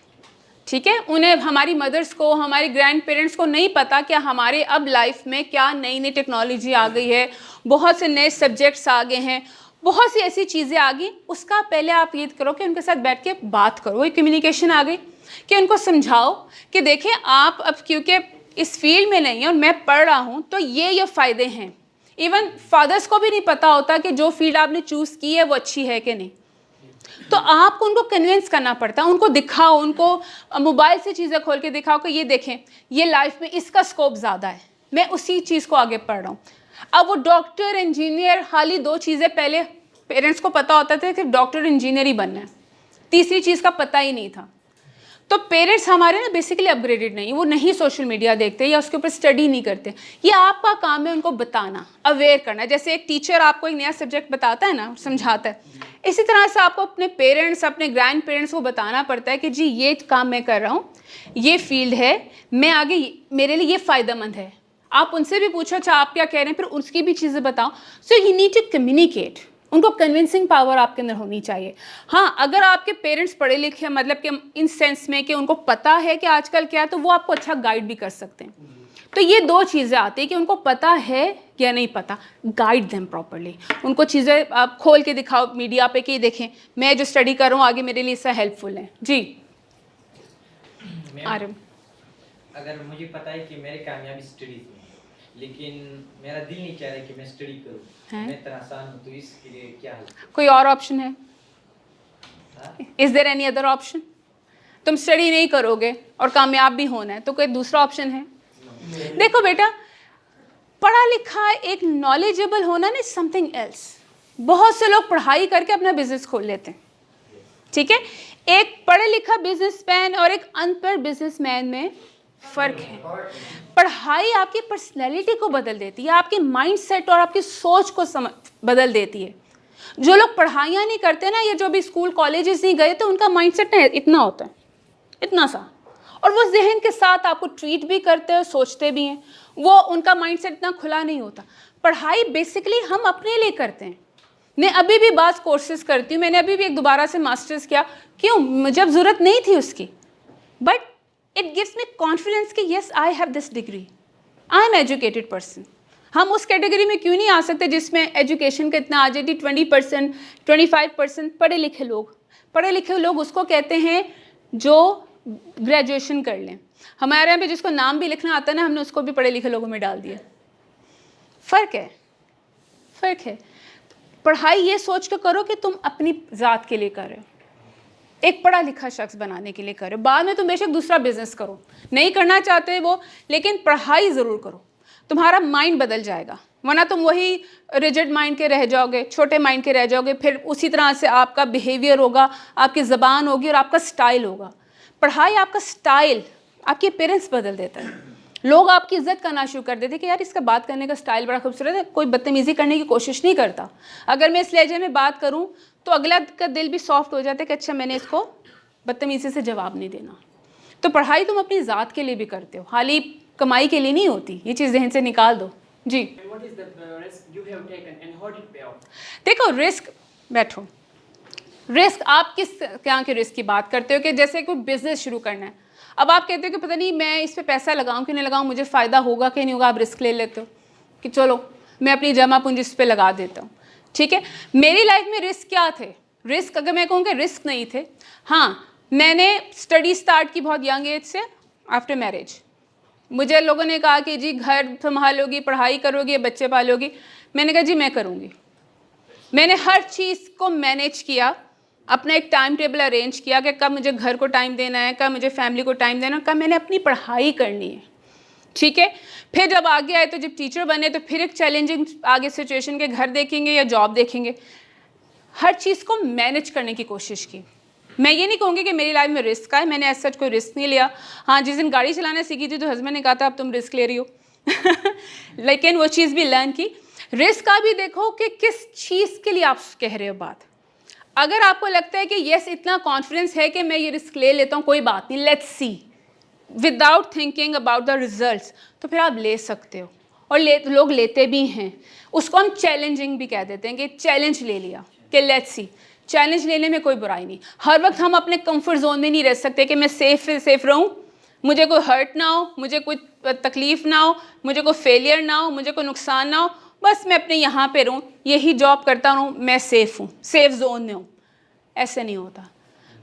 ठीक है। उन्हें, हमारी मदर्स को, हमारी ग्रैंड पेरेंट्स को नहीं पता कि हमारे अब लाइफ में क्या नई नई टेक्नोलॉजी आ गई है, बहुत से नए सब्जेक्ट्स आ गए हैं, बहुत सी ऐसी चीज़ें आ गई। उसका पहले आप ये करो कि उनके साथ बैठ के बात करो, वही कम्युनिकेशन आ गई कि उनको समझाओ कि देखें आप अब क्योंकि इस फील्ड में नहीं है और मैं पढ़ रहा हूँ तो ये फ़ायदे हैं। इवन फादर्स को भी नहीं पता होता कि जो फील्ड आपने चूज़ की है वो अच्छी है कि नहीं, तो आपको उनको कन्विंस करना पड़ता है। उनको दिखाओ, उनको मोबाइल से चीज़ें खोल के दिखाओ कि ये देखें ये लाइफ में इसका स्कोप ज़्यादा है, मैं उसी चीज़ को आगे पढ़ रहा हूँ। अब वो डॉक्टर इंजीनियर, हाली दो चीज़ें पहले पेरेंट्स को पता होता था कि डॉक्टर इंजीनियर ही बनना है, तीसरी चीज़ का पता ही नहीं था। तो पेरेंट्स हमारे ना बेसिकली अपग्रेडेड नहीं, वो नहीं सोशल मीडिया देखते या उसके ऊपर स्टडी नहीं करते। ये आपका काम है उनको बताना, अवेयर करना। जैसे एक टीचर आपको एक नया सब्जेक्ट बताता है ना, समझाता है, इसी तरह से आपको अपने पेरेंट्स, अपने ग्रैंड पेरेंट्स को बताना पड़ता है कि जी ये काम मैं कर रहा हूँ, ये फील्ड है, मैं आगे, मेरे लिए ये फ़ायदेमंद है। आप उनसे भी पूछो अच्छा आप क्या कह रहे हैं, फिर उसकी भी चीज़ें बताओ। So you need to communicate, उनको कन्विंसिंग पावर आपके अंदर होनी चाहिए। हाँ, अगर आपके पेरेंट्स पढ़े लिखे हैं, मतलब कि इन सेंस में कि उनको पता है कि आजकल क्या है, तो वो आपको अच्छा गाइड भी कर सकते हैं। तो ये दो चीज़ें आती हैं कि उनको पता है या नहीं पता, गाइड देम प्रॉपरली। उनको चीज़ें आप खोल के दिखाओ मीडिया पे कि देखें मैं जो स्टडी कर रहा हूँ आगे मेरे लिए इससे हेल्पफुल है। जी आरम, अगर मुझे पता है कि मेरी कामयाबी स्टडीज में है, लेकिन मेरा दिल नहीं चाह रहा कि मैं स्टडी करूं, मैं इतना आसान हूं, तो इसके लिए क्या है? कोई और ऑप्शन है? Is there any other option? तुम स्टडी नहीं करोगे और कामयाब भी होना है तो कोई दूसरा ऑप्शन है? देखो बेटा, पढ़ा लिखा एक नॉलेजेबल होना ना समथिंग एल्स। बहुत से लोग पढ़ाई करके अपना बिजनेस खोल लेते हैं, ठीक है। एक पढ़े लिखा बिजनेसमैन और एक अनपढ़ बिजनेसमैन में फ़र्क है। पढ़ाई आपकी पर्सनैलिटी को बदल देती है, आपके माइंडसेट और आपकी सोच को बदल देती है। जो लोग पढ़ाइयाँ नहीं करते ना, ये जो भी स्कूल कॉलेजेस नहीं गए तो उनका माइंडसेट ना इतना होता है, इतना सा, और वो जहन के साथ आपको ट्रीट भी करते हैं, सोचते भी हैं, वो उनका माइंडसेट इतना खुला नहीं होता। पढ़ाई बेसिकली हम अपने लिए करते हैं। मैं अभी भी बात कोर्सेज करती हूँ, मैंने अभी भी एक दोबारा से मास्टर्स किया, क्यों? जब ज़रूरत नहीं थी उसकी, but it gives me confidence कि yes I have this degree, I am educated person. हम उस कैटेगरी में क्यों नहीं आ सकते जिसमें एजुकेशन का इतना आ जाए? 20% 25% पढ़े लिखे लोग, पढ़े लिखे लोग उसको कहते हैं जो ग्रेजुएशन कर लें। हमारे यहाँ पे जिसको नाम भी लिखना आता है ना, हमने उसको भी पढ़े लिखे लोगों में डाल दिया। फ़र्क है, फ़र्क है। पढ़ाई ये सोच के करो कि तुम अपनी ज़ात के लिए कर रहे हो, एक पढ़ा लिखा शख्स बनाने के लिए कर रहे हो। बाद में तुम बेशक दूसरा बिजनेस करो, नहीं करना चाहते वो, लेकिन पढ़ाई ज़रूर करो, तुम्हारा माइंड बदल जाएगा। वरना तुम वही रिजिड माइंड के रह जाओगे, छोटे माइंड के रह जाओगे। फिर उसी तरह से आपका बिहेवियर होगा, आपकी ज़बान होगी और आपका स्टाइल होगा। पढ़ाई आपका स्टाइल, आपके पेरेंट्स बदल देता है। लोग आपकी इज्जत करना शुरू कर देते कि यार इसका बात करने का स्टाइल बड़ा खूबसूरत है, कोई बदतमीज़ी करने की कोशिश नहीं करता। अगर मैं इस लहजे में बात करूं तो अगला का दिल भी सॉफ्ट हो जाता है कि अच्छा मैंने इसको बदतमीज़ी से जवाब नहीं देना। तो पढ़ाई तुम अपनी ज़ात के लिए भी करते हो, हाली कमाई के लिए नहीं होती। ये चीज़ जहन से निकाल दो। जी, And what is the risk you have taken and how did it pay off? देखो रिस्क, बैठो, रिस्क आप किस क्या के रिस्क की बात करते हो? कि जैसे कोई बिजनेस शुरू करना है, अब आप कहते हो कि पता नहीं मैं इस पे पैसा लगाऊं कि नहीं लगाऊं, मुझे फ़ायदा होगा कि नहीं होगा, आप रिस्क ले लेते हो कि चलो मैं अपनी जमा पूंजी इस पे लगा देता हूँ। ठीक है, मेरी लाइफ में रिस्क क्या थे? रिस्क अगर मैं कहूँ कि रिस्क नहीं थे, हाँ मैंने स्टडी स्टार्ट की बहुत यंग एज से आफ्टर मैरिज। मुझे लोगों ने कहा कि जी घर संभालोगी, पढ़ाई करोगी, बच्चे पालोगी। मैंने कहा जी मैं करूँगी। मैंने हर चीज़ को मैनेज किया, अपना एक टाइम टेबल अरेंज किया कि कब मुझे घर को टाइम देना है, कब मुझे फैमिली को टाइम देना है, कब मैंने अपनी पढ़ाई करनी है। ठीक है, फिर जब आगे आए तो जब टीचर बने तो फिर एक चैलेंजिंग आगे सिचुएशन के घर देखेंगे या जॉब देखेंगे। हर चीज़ को मैनेज करने की कोशिश की। मैं ये नहीं कहूँगी कि मेरी लाइफ में रिस्क आए, मैंने ऐसा कोई रिस्क नहीं लिया। हाँ, जिस दिन गाड़ी चलाना सीखी थी तो हस्बैंड ने कहा था अब तुम रिस्क ले रही हो लेकिन वो चीज़ भी लर्न की। रिस्क का भी देखो कि किस चीज़ के लिए आप कह रहे हो बात। अगर आपको लगता है कि यस इतना कॉन्फिडेंस है कि मैं ये रिस्क ले लेता हूँ, कोई बात नहीं, let's see, without thinking about the results, तो फिर आप ले सकते हो। और लोग लेते भी हैं। उसको हम चैलेंजिंग भी कह देते हैं कि चैलेंज ले लिया कि लेट्स सी। चैलेंज लेने में कोई बुराई नहीं। हर वक्त हम अपने कंफर्ट जोन में नहीं रह सकते कि मैं सेफ रहूं, मुझे कोई हर्ट ना हो, मुझे कोई तकलीफ़ ना हो, मुझे कोई फेलियर ना हो, मुझे कोई नुकसान ना हो, बस मैं अपने यहाँ पे रहूँ, यही जॉब करता रहूँ, मैं सेफ़ हूँ, सेफ जोन में हूँ। ऐसे नहीं होता।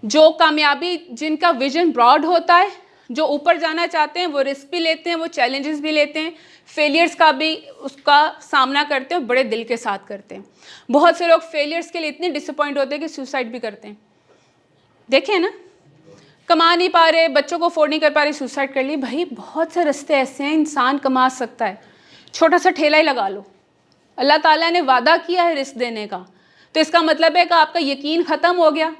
जो कामयाबी, जिनका विजन ब्रॉड होता है, जो ऊपर जाना चाहते हैं, वो रिस्क भी लेते हैं, वो चैलेंजेस भी लेते हैं, फेलियर्स का भी उसका सामना करते हैं, बड़े दिल के साथ करते हैं। बहुत से लोग फेलियर्स के लिए इतने डिसअपॉइंट होते हैं कि सुसाइड भी करते हैं। देखें ना, कमा नहीं पा रहे, बच्चों को अफोर्ड नहीं कर पा रहे, सुसाइड कर लिए। भाई बहुत से रास्ते ऐसे हैं, इंसान कमा सकता है। छोटा सा ठेला ही लगा लो। अल्लाह ताला ने वादा किया है रिस्क देने का, तो इसका मतलब है कि आपका यकीन ख़त्म हो गया,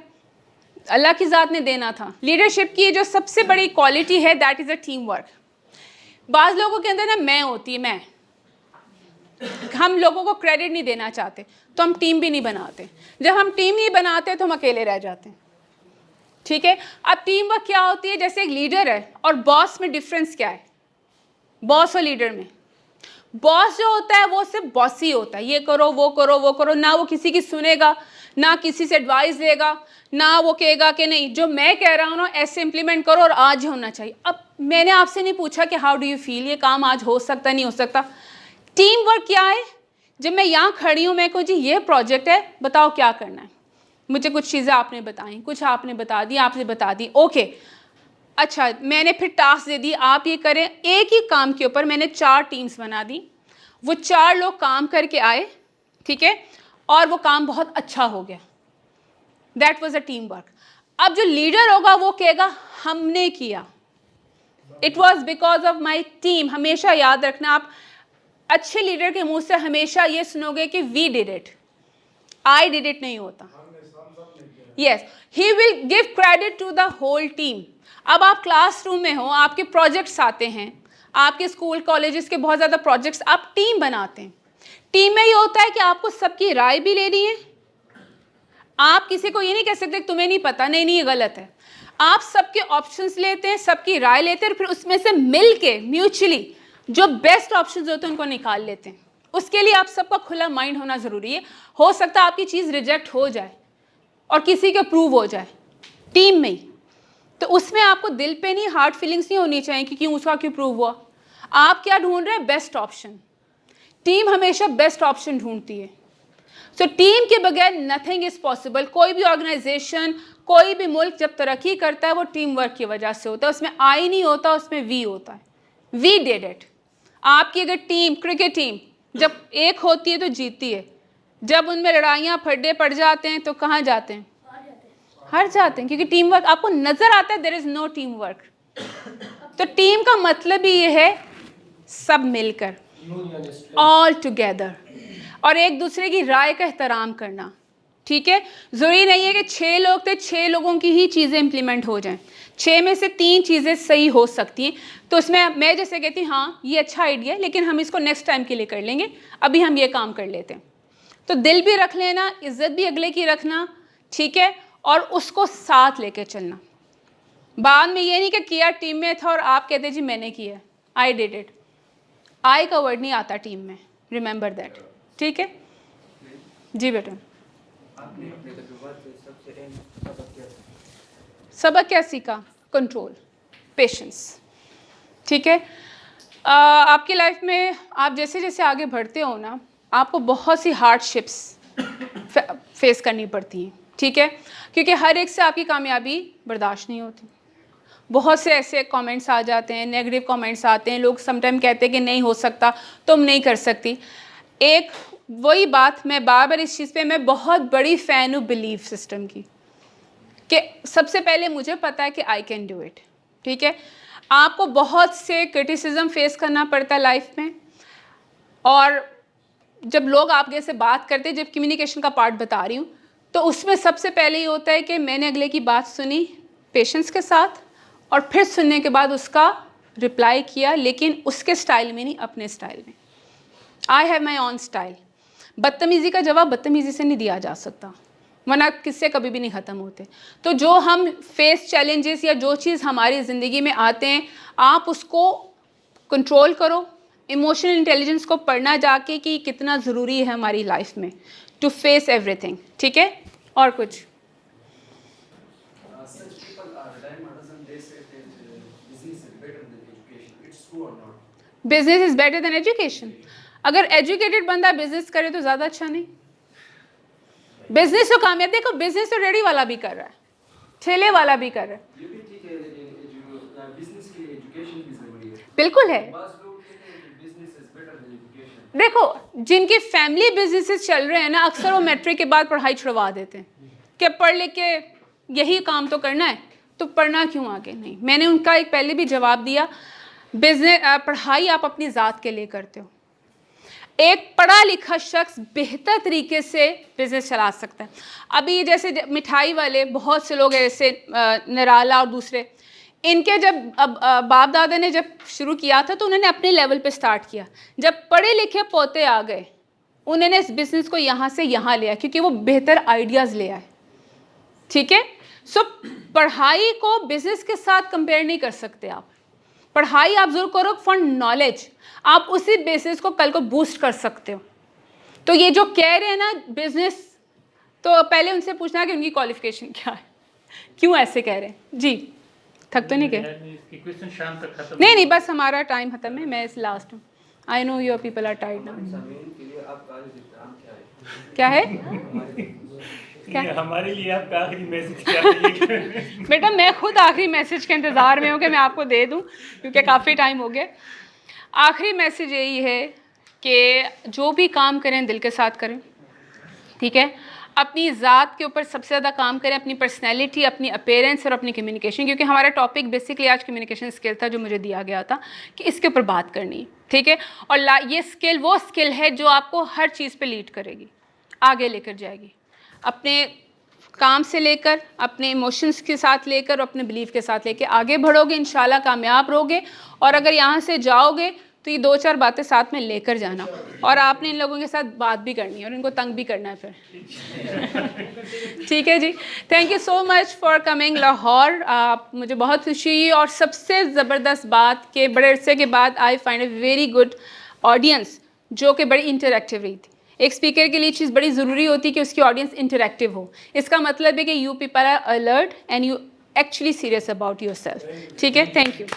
अल्लाह की ज़ात ने देना था। लीडरशिप की जो सबसे बड़ी क्वालिटी है that is a team work. बाज़ लोगों के अंदर ना मैं होती है, मैं, हम लोगों को क्रेडिट नहीं देना चाहते तो हम टीम भी नहीं बनाते। जब हम टीम नहीं बनाते तो हम अकेले रह जाते हैं। ठीक है, अब टीम वर्क क्या होती है? जैसे एक लीडर है और बॉस में डिफरेंस क्या है? बॉस और लीडर में, बॉस जो होता है वो सिर्फ बॉस ही होता है, ये करो वो करो वो करो, ना वो किसी की सुनेगा, ना किसी से एडवाइस लेगा, ना वो कहेगा कि नहीं जो मैं कह रहा हूँ ना ऐसे इम्प्लीमेंट करो और आज होना चाहिए। अब मैंने आपसे नहीं पूछा कि हाउ डू यू फील, ये काम आज हो सकता नहीं हो सकता। टीम वर्क क्या है? जब मैं यहाँ खड़ी हूँ, मैं कहूँ जी ये प्रोजेक्ट है, बताओ क्या करना है। मुझे कुछ चीज़ें आपने बताई, कुछ आपने बता दी, आपने बता दी, ओके अच्छा, मैंने फिर टास्क दे दी, आप ये करें। एक ही काम के ऊपर मैंने 4 टीम्स बना दी, वो 4 लोग काम करके आए, ठीक है, और वो काम बहुत अच्छा हो गया। That was a team work. अब जो लीडर होगा वो कहेगा हमने किया, it was because of my team. हमेशा याद रखना, आप अच्छे लीडर के मुंह से हमेशा ये सुनोगे कि we did it, I did it नहीं होता। Yes, he will give credit to the whole team. अब आप क्लासरूम में हो, आपके प्रोजेक्ट्स आते हैं, आपके स्कूल कॉलेजेस के बहुत ज़्यादा प्रोजेक्ट्स, आप टीम बनाते हैं। टीम में ये होता है कि आपको सबकी राय भी लेनी है। आप किसी को ये नहीं कह सकते तुम्हें नहीं पता, नहीं नहीं ये गलत है। आप सबके ऑप्शंस लेते हैं, सबकी राय लेते हैं, फिर उसमें से मिल के म्यूचुअली जो बेस्ट ऑप्शंस होते हैं उनको निकाल लेते हैं। उसके लिए आप सबका खुला माइंड होना ज़रूरी है। हो सकता है आपकी चीज़ रिजेक्ट हो जाए और किसी के अप्रूव हो जाए टीम में ही, तो उसमें आपको दिल पे नहीं, हार्ट फीलिंग्स नहीं होनी चाहिए कि क्यों उसका क्यों अप्रूव हुआ। आप क्या ढूंढ रहे हैं? Best option. टीम हमेशा बेस्ट ऑप्शन ढूंढती है। सो टीम के बगैर नथिंग इज़ पॉसिबल। कोई भी ऑर्गेनाइजेशन, कोई भी मुल्क जब तरक्की करता है वो टीम वर्क की वजह से होता है। उसमें आई नहीं होता, उसमें वी होता है। We did it. आपकी अगर टीम, क्रिकेट टीम जब एक होती है तो जीतती है, जब उनमें लड़ाइयाँ फड्डे पड़ जाते हैं तो कहाँ जाते हैं? हार जाते हैं, क्योंकि टीम वर्क आपको नज़र आता है there is no team work. तो टीम का मतलब ही ये है सब मिलकर, ऑल टुगेदर, और एक दूसरे की राय का एहतराम करना। ठीक है, ज़रूरी नहीं है कि 6 लोग थे 6 लोगों की ही चीज़ें इम्प्लीमेंट हो जाएं। 6 में से 3 चीज़ें सही हो सकती हैं। तो उसमें मैं जैसे कहती हूँ हाँ ये अच्छा आइडिया है, लेकिन हम इसको नेक्स्ट टाइम के लिए कर लेंगे, अभी हम ये काम कर लेते हैं। तो दिल भी रख लेना, इज़्ज़त भी अगले की रखना, ठीक है, और उसको साथ लेके चलना। बाद में ये नहीं कि किया टीम में था और आप कहते जी मैंने किया, आई डिड इट। आई का वर्ड नहीं आता टीम में, रिमेंबर दैट। ठीक है जी बेटा। सबक क्या सीखा? कंट्रोल। पेशेंस, ठीक है। आपकी लाइफ में आप जैसे जैसे आगे बढ़ते हो ना, आपको बहुत सी हार्डशिप्स फेस करनी पड़ती हैं, ठीक है, क्योंकि हर एक से आपकी कामयाबी बर्दाश्त नहीं होती। बहुत से ऐसे कमेंट्स आ जाते हैं, नेगेटिव कमेंट्स आते हैं, लोग समटाइम कहते हैं कि नहीं हो सकता, तुम नहीं कर सकती। एक वही बात, मैं बार बार इस चीज़ पे मैं बहुत बड़ी फ़ैन हूँ बिलीफ सिस्टम की, कि सबसे पहले मुझे पता है कि आई कैन डू इट, ठीक है। आपको बहुत से क्रिटिसिज्म फेस करना पड़ता है लाइफ में, और जब लोग आपके से बात करते हैं, जब कम्युनिकेशन का पार्ट बता रही हूँ, तो उसमें सबसे पहले ये होता है कि मैंने अगले की बात सुनी पेशेंस के साथ, और फिर सुनने के बाद उसका रिप्लाई किया, लेकिन उसके स्टाइल में नहीं, अपने स्टाइल में। I have my own style. बदतमीज़ी का जवाब बदतमीज़ी से नहीं दिया जा सकता, वरना किससे कभी भी नहीं ख़त्म होते। तो जो हम फेस चैलेंजेस या जो चीज़ हमारी ज़िंदगी में आते हैं, आप उसको कंट्रोल करो, इमोशनल इंटेलिजेंस को पढ़ना जाके कि कितना ज़रूरी है हमारी लाइफ में टू फेस एवरीथिंग, ठीक है। और कुछ Such people are time doesn't they say that business is better than education. It's true or not? Business is better than education. अगर एजुकेटेड बंदा बिजनेस करे तो ज़्यादा अच्छा नहीं। बिजनेस तो कामयाब, देखो बिजनेस तो रेडी वाला भी कर रहा है, ठेले वाला भी कर रहा है, ये भी ठीक है, लेकिन बिजनेस के लिए एजुकेशन भी जरूरी है। बिल्कुल है। बस लोग कहते हैं कि business is better than education. देखो जिनकी फैमिली बिजनेसेस चल रहे हैं ना, अक्सर वो मैट्रिक के बाद पढ़ाई छुड़वा देते हैं कि पढ़ लिख के यही काम तो करना है, तो पढ़ना क्यों आगे नहीं। मैंने उनका एक पहले भी जवाब दिया, बिजनेस पढ़ाई आप अपनी ज़ात के लिए करते हो। एक पढ़ा लिखा शख्स बेहतर तरीके से बिज़नेस चला सकता है। अभी जैसे मिठाई वाले बहुत से लोग ऐसे, निराला और दूसरे, इनके जब अब बाप दादा ने जब शुरू किया था तो उन्होंने अपने लेवल पे स्टार्ट किया। जब पढ़े लिखे पोते आ गए, उन्होंने इस बिज़नेस को यहाँ से यहाँ लिया, क्योंकि वो बेहतर आइडियाज़ ले आए, ठीक है। सो पढ़ाई को बिज़नेस के साथ कंपेयर नहीं कर सकते आप। पढ़ाई आप ज़रूर करो फॉर नॉलेज, आप उसी बेसिस को कल को बूस्ट कर सकते हो। तो ये जो कह रहे हैं ना बिज़नेस, तो पहले उनसे पूछना है कि उनकी क्वालिफिकेशन क्या है, क्यों ऐसे कह रहे हैं। जी थक तो नहीं गए? क्वेश्चन शाम तक खत्म नहीं नहीं, बस हमारा टाइम खत्म है, मैं इस लास्ट हूँ। I know your people are tired now. क्या है? क्या? हमारे लिए आपका आखिरी मैसेज क्या है? बेटा मैं खुद आखिरी मैसेज के इंतज़ार में हूँ कि मैं आपको दे दूँ, क्योंकि काफ़ी टाइम हो गया। आखिरी मैसेज यही है कि जो भी काम करें दिल के साथ करें, ठीक है। अपनी ज़ात के ऊपर सबसे ज़्यादा काम करें, अपनी पर्सनैलिटी, अपनी अपीयरेंस और अपनी कम्युनिकेशन, क्योंकि हमारा टॉपिक बेसिकली आज कम्युनिकेशन स्किल था जो मुझे दिया गया था कि इसके ऊपर बात करनी है, ठीक है। और ये स्किल वो स्किल है जो आपको हर चीज़ पे लीड करेगी, आगे लेकर जाएगी, अपने काम से लेकर, अपने इमोशंस के साथ लेकर, अपने बिलीफ के साथ लेकर आगे बढ़ोगे, इंशाल्लाह कामयाब रहोगे। और अगर यहाँ से जाओगे तो ये 2-4 बातें साथ में लेकर जाना, और आपने इन लोगों के साथ बात भी करनी है और इनको तंग भी करना है फिर। ठीक है जी, thank you so much for coming Lahore. आप मुझे बहुत खुशी हुई, और सबसे ज़बरदस्त बात के बड़े अरसे के बाद I find a very good audience जो कि बड़ी इंटरेक्टिव रही थी। एक स्पीकर के लिए चीज़ बड़ी ज़रूरी होती है कि उसकी ऑडियंस इंटरेक्टिव हो। इसका मतलब है कि you people are alert and you actually serious about yourself, ठीक है। Thank you.